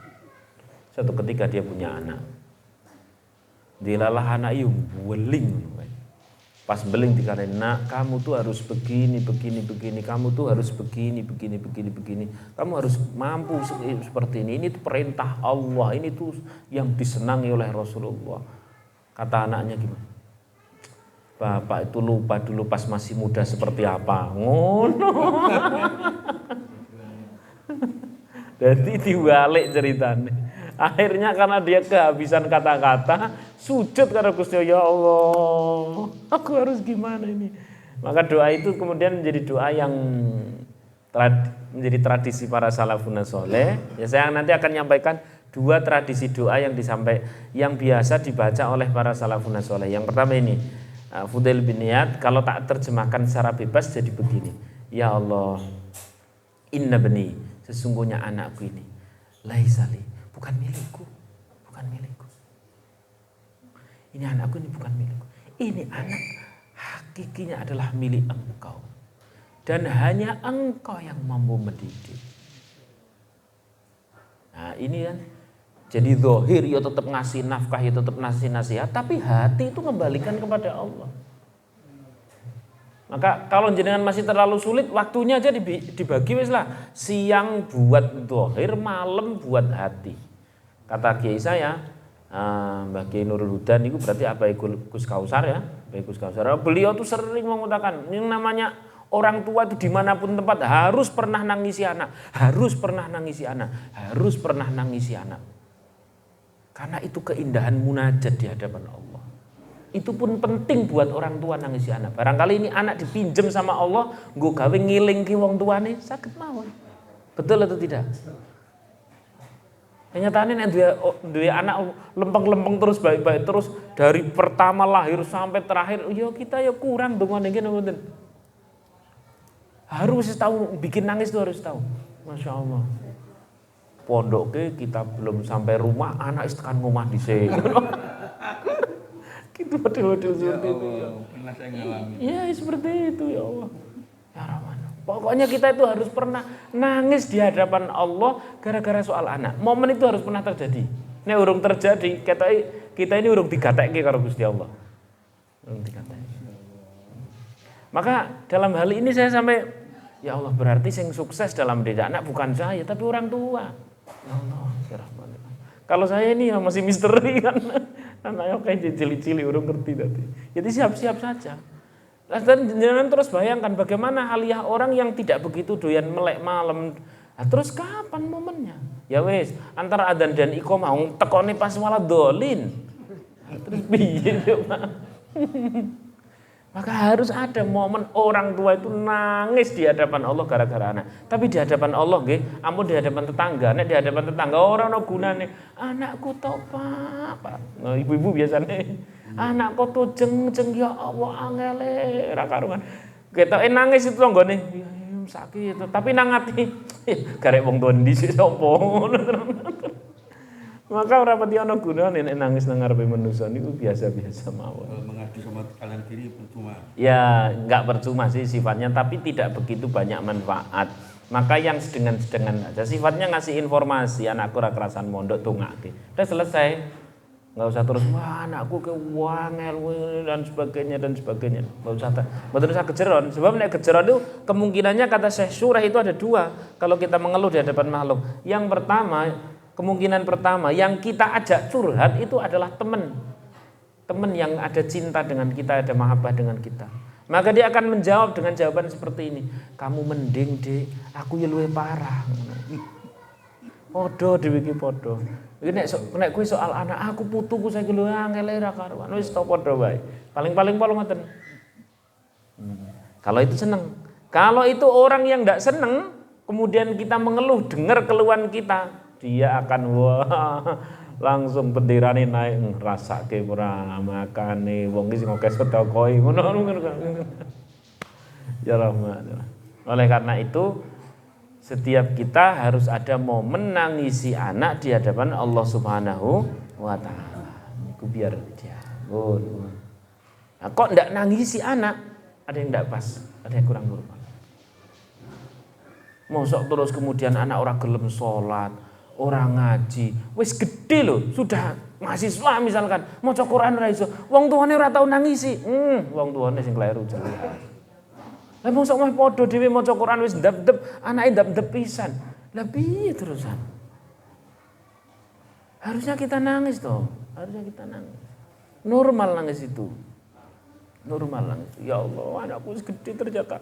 Satu ketika dia punya anak. Dilalah anak itu beling. Pas beling dikarenain, nak kamu tuh harus begini, kamu tuh harus begini. Kamu harus mampu seperti ini. Ini tuh perintah Allah, ini tuh yang disenangi oleh Rasulullah. Kata anaknya gimana? Bapak itu lupa dulu pas masih muda seperti apa. Ngono. Jadi dibalik ceritanya. Akhirnya karena dia kehabisan kata-kata, sujud karena Gusti, ya Allah, aku harus gimana ini? Maka doa itu kemudian menjadi doa yang menjadi tradisi para salafun saleh. Ya, saya nanti akan nyampaikan dua tradisi doa yang biasa dibaca oleh para salafun saleh. Yang pertama ini, Fudail bin Iyad, kalau tak terjemahkan secara bebas jadi begini. Ya Allah, inna bani, sesungguhnya anakku ini, laisali, bukan milikku. Ini anakku, ini bukan milikku. Ini anak hakikinya adalah milik engkau. Dan hanya engkau yang mampu mendidik. Nah ini kan. Jadi zahir ya tetap ngasih nafkah, ya tetap ngasih nasihat. Tapi hati itu kembalikan kepada Allah. Maka kalau jenengan masih terlalu sulit, waktunya aja dibagi wis lah. Siang buat dohir, malam buat hati. Kata kiai saya, Mbah Kiai Nurul Hudan itu berarti apa Gus Kausar ya, Gus Kausar. Beliau tuh sering mengatakan, yang namanya orang tua itu dimanapun tempat harus pernah nangisi anak, harus pernah nangisi anak, harus pernah nangisi anak. Karena itu keindahan munajat di hadapan Allah. Itu pun penting buat orang tua nangisi anak. Barangkali ini anak dipinjem sama Allah, nggo gawe ngilingke wong tuane saged mawon. Betul atau tidak? Kenyataannya nek duwe anak lempeng-lempeng terus baik-baik terus dari pertama lahir sampai terakhir, yo kita ya kurang dongane ngene mboten. Harus tahu bikin nangis itu harus tahu. Masya Allah. Pondoknya kita belum sampai rumah, anak tekan rumah dhisik. Gitu model-model seperti itu ya. Pernah saya ngalami. Ya seperti itu ya Allah. Ya Rahman. Pokoknya kita itu harus pernah nangis di hadapan Allah gara-gara soal anak. Momen itu harus pernah terjadi. Nek urung terjadi, kita ini urung digatekke karo Gusti Allah. Urung digatekke. Maka dalam hal ini saya sampai, ya Allah berarti yang sukses dalam mendidik anak bukan saya tapi orang tua. Ya Allah, ya Rahman. Kalau saya ini masih misteri kan. Anaknya kayak cili-cili urung ngerti tadi. Jadi siap-siap saja. Dan jangan terus bayangkan bagaimana haliah orang yang tidak begitu doyan melek malam. Nah, terus kapan momennya? Ya wes, antara adzan dan iqamah tekone pas malah dolin. Nah, terus piye Pak? Maka harus ada momen orang tua itu nangis di hadapan Allah gara-gara anak. Tapi di hadapan Allah nggih, ampun di hadapan tetangga. Nek di hadapan tetangga orang ono gunane. Anakku tok Pak. Nah, ibu-ibu biasanya anakku tuh jeng ya Allah angele ra karuan. Ketoke nangis itu tanggane sakit. Tapi nang ati garek wong dondi sik sapa. Maka ora pati ana gunane nek nangis nang ngarepe manusa niku biasa-biasa mawon. Kalau mengadu sama kanan kiri percuma. Ya, enggak percuma sih sifatnya tapi tidak begitu banyak manfaat. Maka yang sedengan-sedengan aja sifatnya ngasih informasi, anakku ora kerasan mondok tungake. Udah selesai. Enggak usah terus wah anakku ke wangel dan sebagainya. Enggak usah kejeron. Sebab nek kejeron itu kemungkinannya kata Syekh Surah itu ada dua. Kalau kita mengeluh di hadapan makhluk. Yang pertama kemungkinan pertama yang kita ajak curhat itu adalah teman yang ada cinta dengan kita, ada mahabbah dengan kita. Maka dia akan menjawab dengan jawaban seperti ini. Kamu mending dek, aku ya luwih parah. Podo dhewe iki podo. Iki nek kuwi soal anak aku putuku saiki lho angel ra karuan. Wis to podo wae. Paling-paling polo ngoten. Kalau itu seneng. Kalau itu orang yang enggak seneng, kemudian kita mengeluh, dengar keluhan kita, dia akan langsung benderane naik ngrasake ora makane wong iki sing akeh sedekoi ngono. Ya Rahman. Oleh karena itu setiap kita harus ada momen nangisi anak di hadapan Allah Subhanahu wa taala. Niku biar dia. Nah, kok ndak nangisi anak? Ada yang ndak pas, ada yang kurang normal. Mosok terus kemudian anak ora gelem salat, orang ngaji, wis gede loh, sudah mahasiswa misalkan, maca Quran ora iso, wong tuane ora tau nangisi, wong tuane sing kleru jelas. Lah mosok mah padha dhewe maca Quran wis ndap-ndep, anake ndap-ndep pisan. Lah piye terusan? Harusnya kita nangis toh, harusnya kita nangis. Normal nangis itu. Normal nangis. Ya Allah, anakku wis gede ternyata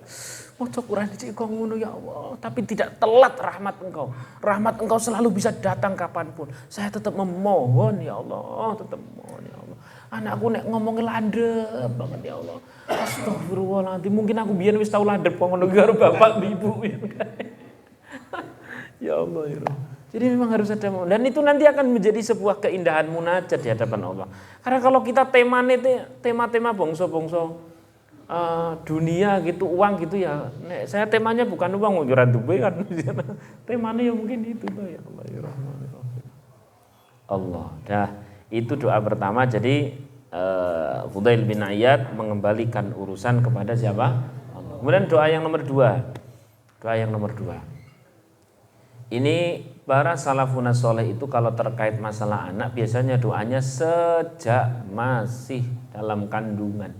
maca Quran iki kok ngono ya Allah, tapi tidak telat rahmat Engkau. Rahmat Engkau selalu bisa datang kapanpun. Saya tetap memohon ya Allah, tetap memohon ya Allah. Anakku nek ngomongnya landep banget ya Allah. Astagfirullahaladzim, mungkin aku biyen wis tau landep ngono karo bapak ibu. Ya Allah ya Allah. Jadi memang harus ada dan itu nanti akan menjadi sebuah keindahan munajat di hadapan Allah. Karena kalau kita tema-tema bangsa-bangsa dunia gitu, uang gitu ya. Saya temanya bukan uang, ora duwe kan. Temanya ya mungkin itu ya Allah ya Rahman. Allah. Dah, itu doa pertama. Jadi Fudail bin Iyad mengembalikan urusan kepada siapa? Allah. Kemudian doa yang nomor 2. Doa yang nomor 2. Ini para salafun saleh itu kalau terkait masalah anak biasanya doanya sejak masih dalam kandungan.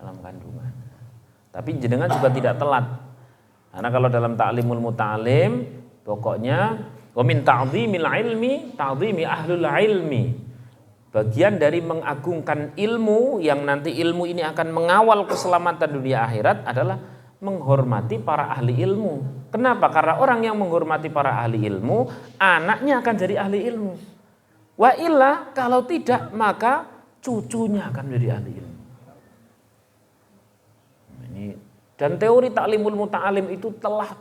dalam kandungan. Tapi jenengan juga tidak telat. Karena kalau dalam ta'limul muta'alim pokoknya wa min ta'dhimil ilmi ta'dhimi ahlul ilmi. Bagian dari mengagungkan ilmu yang nanti ilmu ini akan mengawal keselamatan dunia akhirat adalah menghormati para ahli ilmu. Kenapa? Karena orang yang menghormati para ahli ilmu, anaknya akan jadi ahli ilmu. Wa illa kalau tidak maka cucunya akan menjadi ahli ilmu. Ini dan teori ta'limul muta'alim itu telah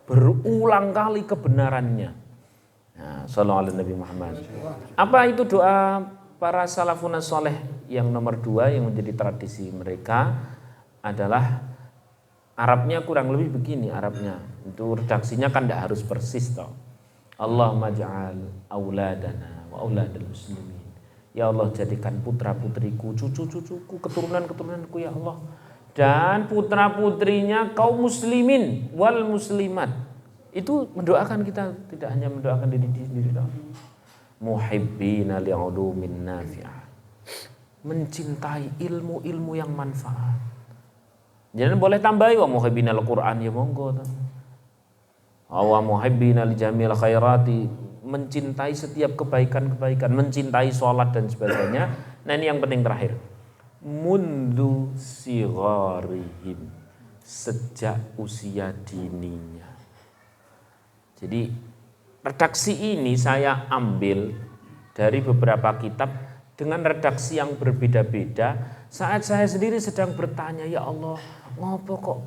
berulang kali kebenarannya. Nah, sallallahu alaihi Nabi Muhammad. Apa itu doa para salafun saleh yang nomor 2 yang menjadi tradisi mereka adalah Arabnya kurang lebih begini Arabnya. Itu redaksinya kan tidak harus persis toh. Allahumma ja'al auladana wa auladal muslimin. Ya Allah jadikan putra-putriku, cucu-cucuku, keturunan-keturunanku ya Allah. Dan putra-putrinya kaum muslimin wal muslimat. Itu mendoakan kita, tidak hanya mendoakan diri sendiri. Muhibbina li'ulumin nafi'ah. Mencintai ilmu-ilmu yang manfaat. Jangan boleh tambahi wa muhibbina al-Qur'an ya monggo. Wa muhibbina li jamil khairati, mencintai setiap kebaikan-kebaikan, mencintai sholat dan sebagainya. Nah ini yang penting terakhir. Mundu sigharihim, sejak usia dininya. Jadi redaksi ini saya ambil dari beberapa kitab dengan redaksi yang berbeda-beda. Saat saya sendiri sedang bertanya, ya Allah, ngopo kok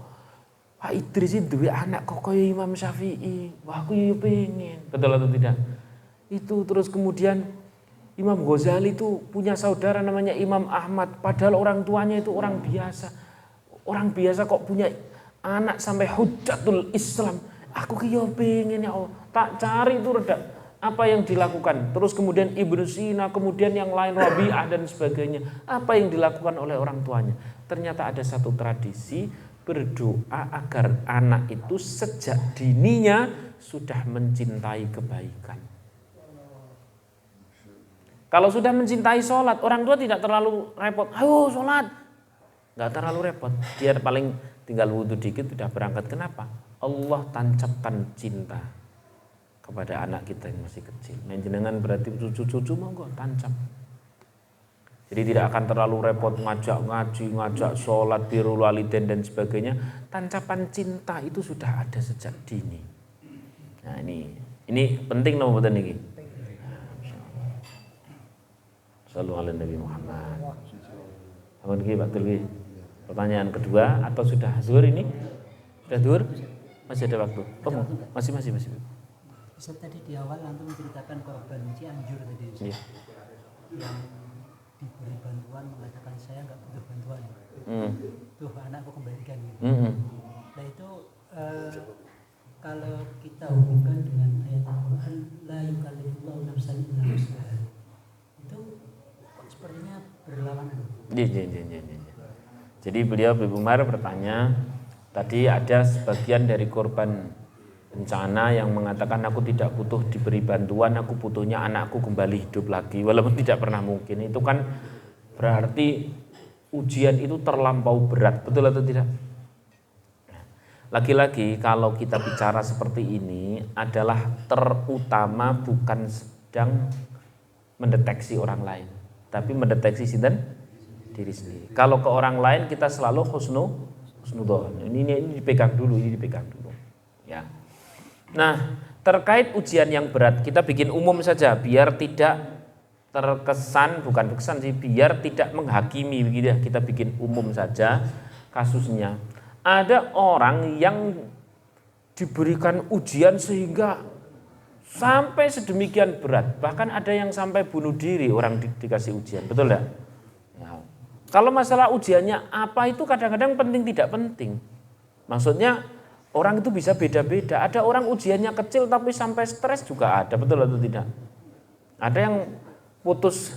Pak Idris itu duwe anak kok kaya Imam Syafi'i? Wah aku ya pengen. Betul atau tidak? Itu terus kemudian Imam Ghazali itu punya saudara namanya Imam Ahmad, padahal orang tuanya itu orang biasa. Orang biasa kok punya anak sampai Hujjatul Islam. Aku ya pengen ya Allah. Tak cari itu apa yang dilakukan. Terus kemudian Ibnu Sina, kemudian yang lain Rabi'ah dan sebagainya. Apa yang dilakukan oleh orang tuanya? Ternyata ada satu tradisi berdoa agar anak itu sejak dininya sudah mencintai kebaikan. Kalau sudah mencintai sholat, orang tua tidak terlalu repot. Ayo sholat. Nggak terlalu repot. Dia paling tinggal wudhu dikit sudah berangkat. Kenapa? Allah tancapkan cinta kepada anak kita yang masih kecil. Jenengan berarti cucu-cucu monggo tancap. Jadi tidak akan terlalu repot ngajak ngaji, ngajak sholat, birrul walidain dan sebagainya. Tancapan cinta itu sudah ada sejak dini. Nah ini penting nomor betul ini. Sallallahu alaihi Nabi Muhammad. Amun ki Pak Tulwi. Pertanyaan kedua atau sudah zuhur ini? Sudah zuhur? Masih ada waktu. Oh, masih. Ustaz tadi di awal antum menceritakan korban Cianjur tadi Ustaz. Iya. Yang diberi bantuan mengatakan saya nggak butuh bantuan. Tuh anakku kembalikan gitu. Nah itu kalau kita hubungkan dengan ayat Al-Quran la yukallifullahu nafsan illa wus'aha, itu sepertinya berlawanan. Iya. Jadi beliau Ibu Umar bertanya, tadi ada sebagian dari korban bencana yang mengatakan aku tidak butuh diberi bantuan, aku butuhnya anakku kembali hidup lagi, walaupun tidak pernah mungkin. Itu kan berarti ujian itu terlampau berat, betul atau tidak? Lagi-lagi kalau kita bicara seperti ini adalah terutama bukan sedang mendeteksi orang lain, tapi mendeteksi diri sendiri. Kalau ke orang lain kita selalu husnudzon. Ini dipegang dulu, ya. Nah, terkait ujian yang berat kita bikin umum saja biar tidak terkesan, bukan terkesan sih, biar tidak menghakimi begitu ya. Kita bikin umum saja kasusnya. Ada orang yang diberikan ujian sehingga sampai sedemikian berat, bahkan ada yang sampai bunuh diri orang dikasih ujian, betul enggak? Ya. Kalau masalah ujiannya apa itu kadang-kadang penting tidak penting. Maksudnya orang itu bisa beda-beda. Ada orang ujiannya kecil tapi sampai stres juga ada, betul atau tidak? Ada yang putus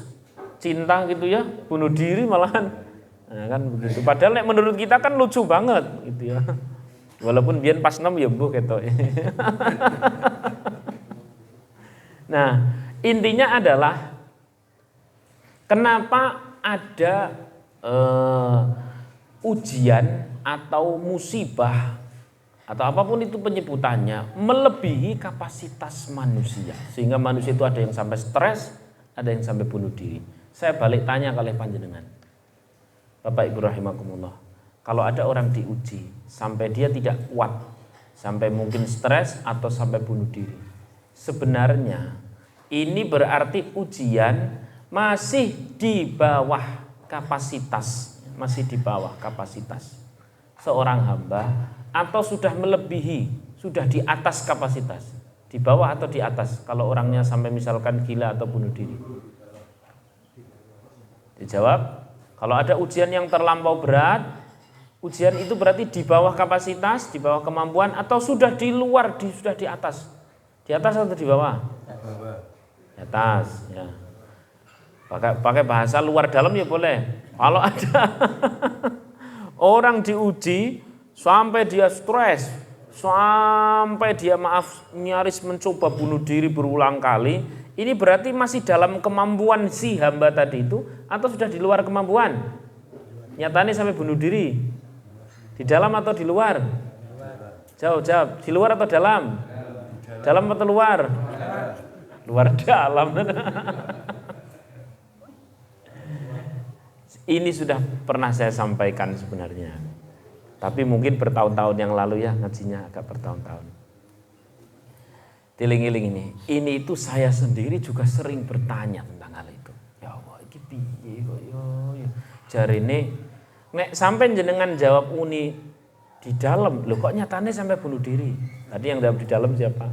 cinta gitu ya, bunuh diri malahan. Nah, kan begitu. Padahal menurut kita kan lucu banget gitu ya. Walaupun biyen pas 6 ya mbuh ketok. Nah, intinya adalah kenapa ada ujian atau musibah atau apapun itu penyebutannya melebihi kapasitas manusia, sehingga manusia itu ada yang sampai stres, ada yang sampai bunuh diri. Saya balik tanya kali panjenengan, Bapak Ibu rahimakumullah, kalau ada orang diuji sampai dia tidak kuat, sampai mungkin stres atau sampai bunuh diri, sebenarnya ini berarti ujian masih di bawah kapasitas, masih di bawah kapasitas seorang hamba, atau sudah melebihi, sudah di atas kapasitas, di bawah atau di atas kalau orangnya sampai misalkan gila atau bunuh diri. Dijawab, kalau ada ujian yang terlampau berat, ujian itu berarti di bawah kapasitas, di bawah kemampuan, atau sudah di luar, sudah di atas. Di atas atau di bawah? Di atas, ya. Pakai bahasa luar dalam ya boleh. Kalau ada orang diuji sampai dia stres, sampai dia nyaris mencoba bunuh diri berulang kali, ini berarti masih dalam kemampuan si hamba tadi itu atau sudah di luar kemampuan? Nyatanya sampai bunuh diri. Di dalam atau di luar? Jawab. Di luar atau dalam? Dalam atau luar? Luar dalam. Ini sudah pernah saya sampaikan sebenarnya. Tapi mungkin bertahun-tahun yang lalu ya, ngajinya agak bertahun-tahun. Tiling-iling ini itu saya sendiri juga sering bertanya tentang hal itu. Ya Allah, iki piye kok yo. Jarine nek sampai jenengan jawab uni di dalam, loh kok nyatane sampai bunuh diri. Tadi yang jawab di dalam siapa?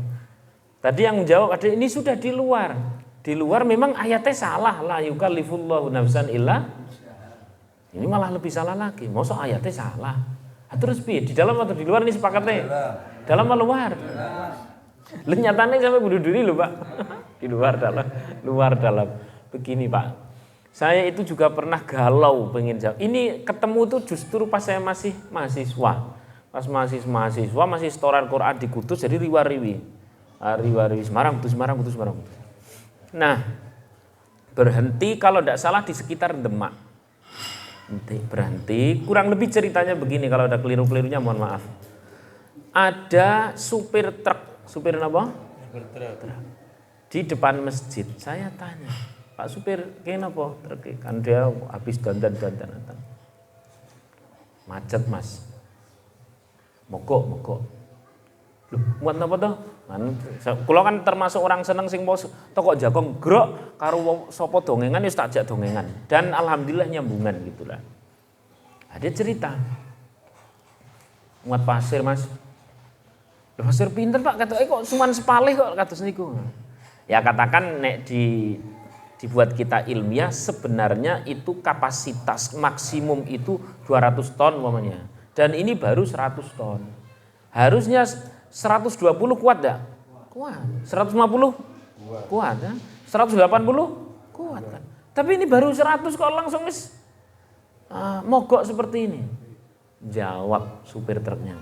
Tadi yang jawab ada ini sudah di luar. Di luar memang ayatnya salah, la yukallifullahu nafsan illa. Ini malah lebih salah lagi. Masa ayatnya salah? Terus piye? Di dalam atau di luar ini sepakatnya? Dalam atau luar? Nyatanya sampai bunuh diri loh Pak. Di luar dalam. Begini Pak, saya itu juga pernah galau pengen jawab. Ini ketemu tuh justru pas saya masih mahasiswa. Pas masih mahasiswa, masih setoran Quran di Kudus, jadi riwa-riwi Semarang. Nah, berhenti kalau tidak salah di sekitar Demak. Berhenti, kurang lebih ceritanya begini, kalau ada keliru-kelirunya mohon maaf. Ada supir truk, supir apa? Truk. Di depan masjid. Saya tanya, Pak supir, kenapa truk? Kan dia habis dandan. Macet Mas. Mogok. Loh, buat apa toh? Kula kan termasuk orang seneng sing toko jagong grok karo sapa dongengan wis tak jak dongengan. Dan alhamdulillah nyambungan gitulah. Dia cerita. Muat pasir Mas. Lho pasir pinter Pak, katoke kok cuman sepalih kok kados niku. Ya katakan nek dibuat kita ilmiah sebenarnya itu kapasitas maksimum itu 200 ton umpamanya. Dan ini baru 100 ton. Harusnya 120 kuat enggak? Kuat. 150? Kuat ya. 180? Kuat kan. Tapi ini baru 100 kok langsung mogok seperti ini. Jawab supir truknya.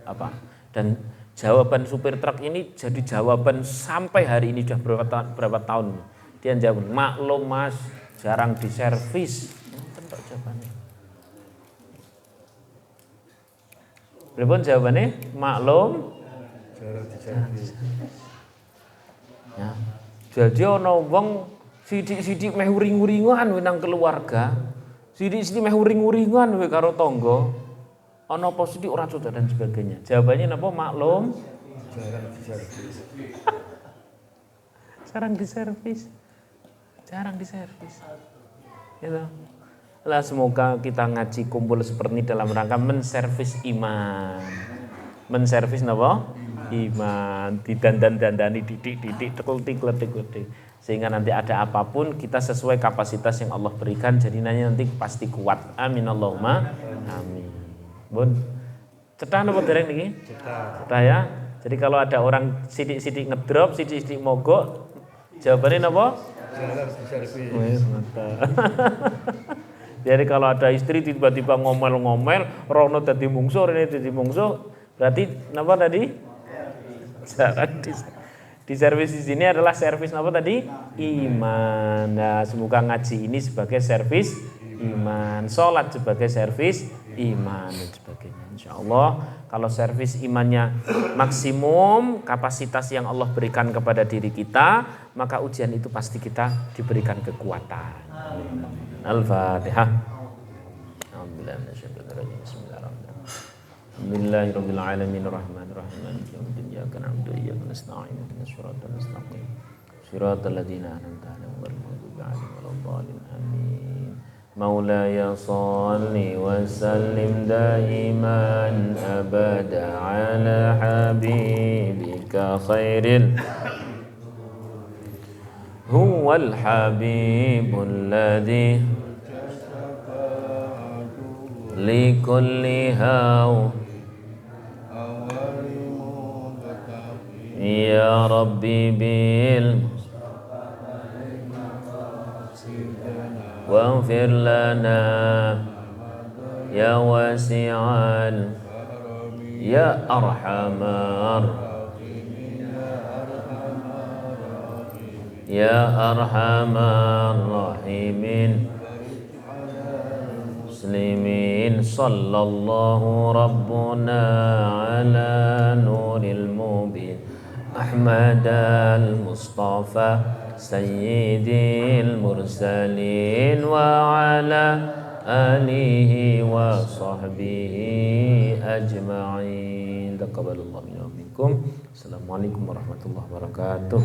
Apa? Dan jawaban supir truk ini jadi jawaban sampai hari ini sudah berapa tahun. Dia jawab, maklum Mas, jarang diservis. Tentu jawabannya. Berapa jawabannya? Maklum. Ya. Jadi ana wong sithik-sithik meh uring-uringan nang keluarga, sithik-sithik meh uring-uringan we karo tangga. Ana apa sithik ora cocok dan sebagainya. Jawabannya napa? Maklum. Jarang diservis. Gitu. Lah semoga kita ngaji kumpul seperti ini dalam rangka menservis iman. Menservis napa? Iman, didandan-dandani, didik-didik, tekuk-tekuk, sehingga nanti ada apapun kita sesuai kapasitas yang Allah berikan, jadi nanti pasti kuat. Amin Allahumma amin. Bun, cetah napa dereng niki? Cetah ya. Jadi kalau ada orang sidik-sidik ngedrop, sidik-sidik mogok, jawabannya napa? Wis mantap. Jadi kalau ada istri tiba-tiba ngomel-ngomel, rono dadi mungsuh, rene dadi mungsuh, berarti napa tadi? Di servis di sini adalah servis apa tadi? Iman. Nah, semoga ngaji ini sebagai servis iman, sholat sebagai servis iman dan sebagainya. Insya Allah kalau servis imannya maksimum kapasitas yang Allah berikan kepada diri kita, maka ujian itu pasti kita diberikan kekuatan. Al-Fatihah. Bismillahirrahmanirrahim. Alhamdulillahirrahmanirrahim. Maliki yaumiddin. Iyyaka na'budu wa iyyaka nasta'in. Ihdinas siratal mustaqim. Siratal ladzina an'amta 'alaihim ghairil maghdubi 'alaihim waladdallin. Amin. Maulaya salli wa sallim daiman abada ala habibika khairil huwal habibul ladzi likulli haw ya rabbi bil waghfir lana ya wasi'al ya arhamar ya arhamar rahimin muslimin sallallahu rabbuna ala nuril mubin Ahmad al-Mustafa sayyidil mursalin wa ala alihi wa sahbihi ajma'in. Taqabbalallahu minna wa minkum. Assalamualaikum warahmatullahi wabarakatuh.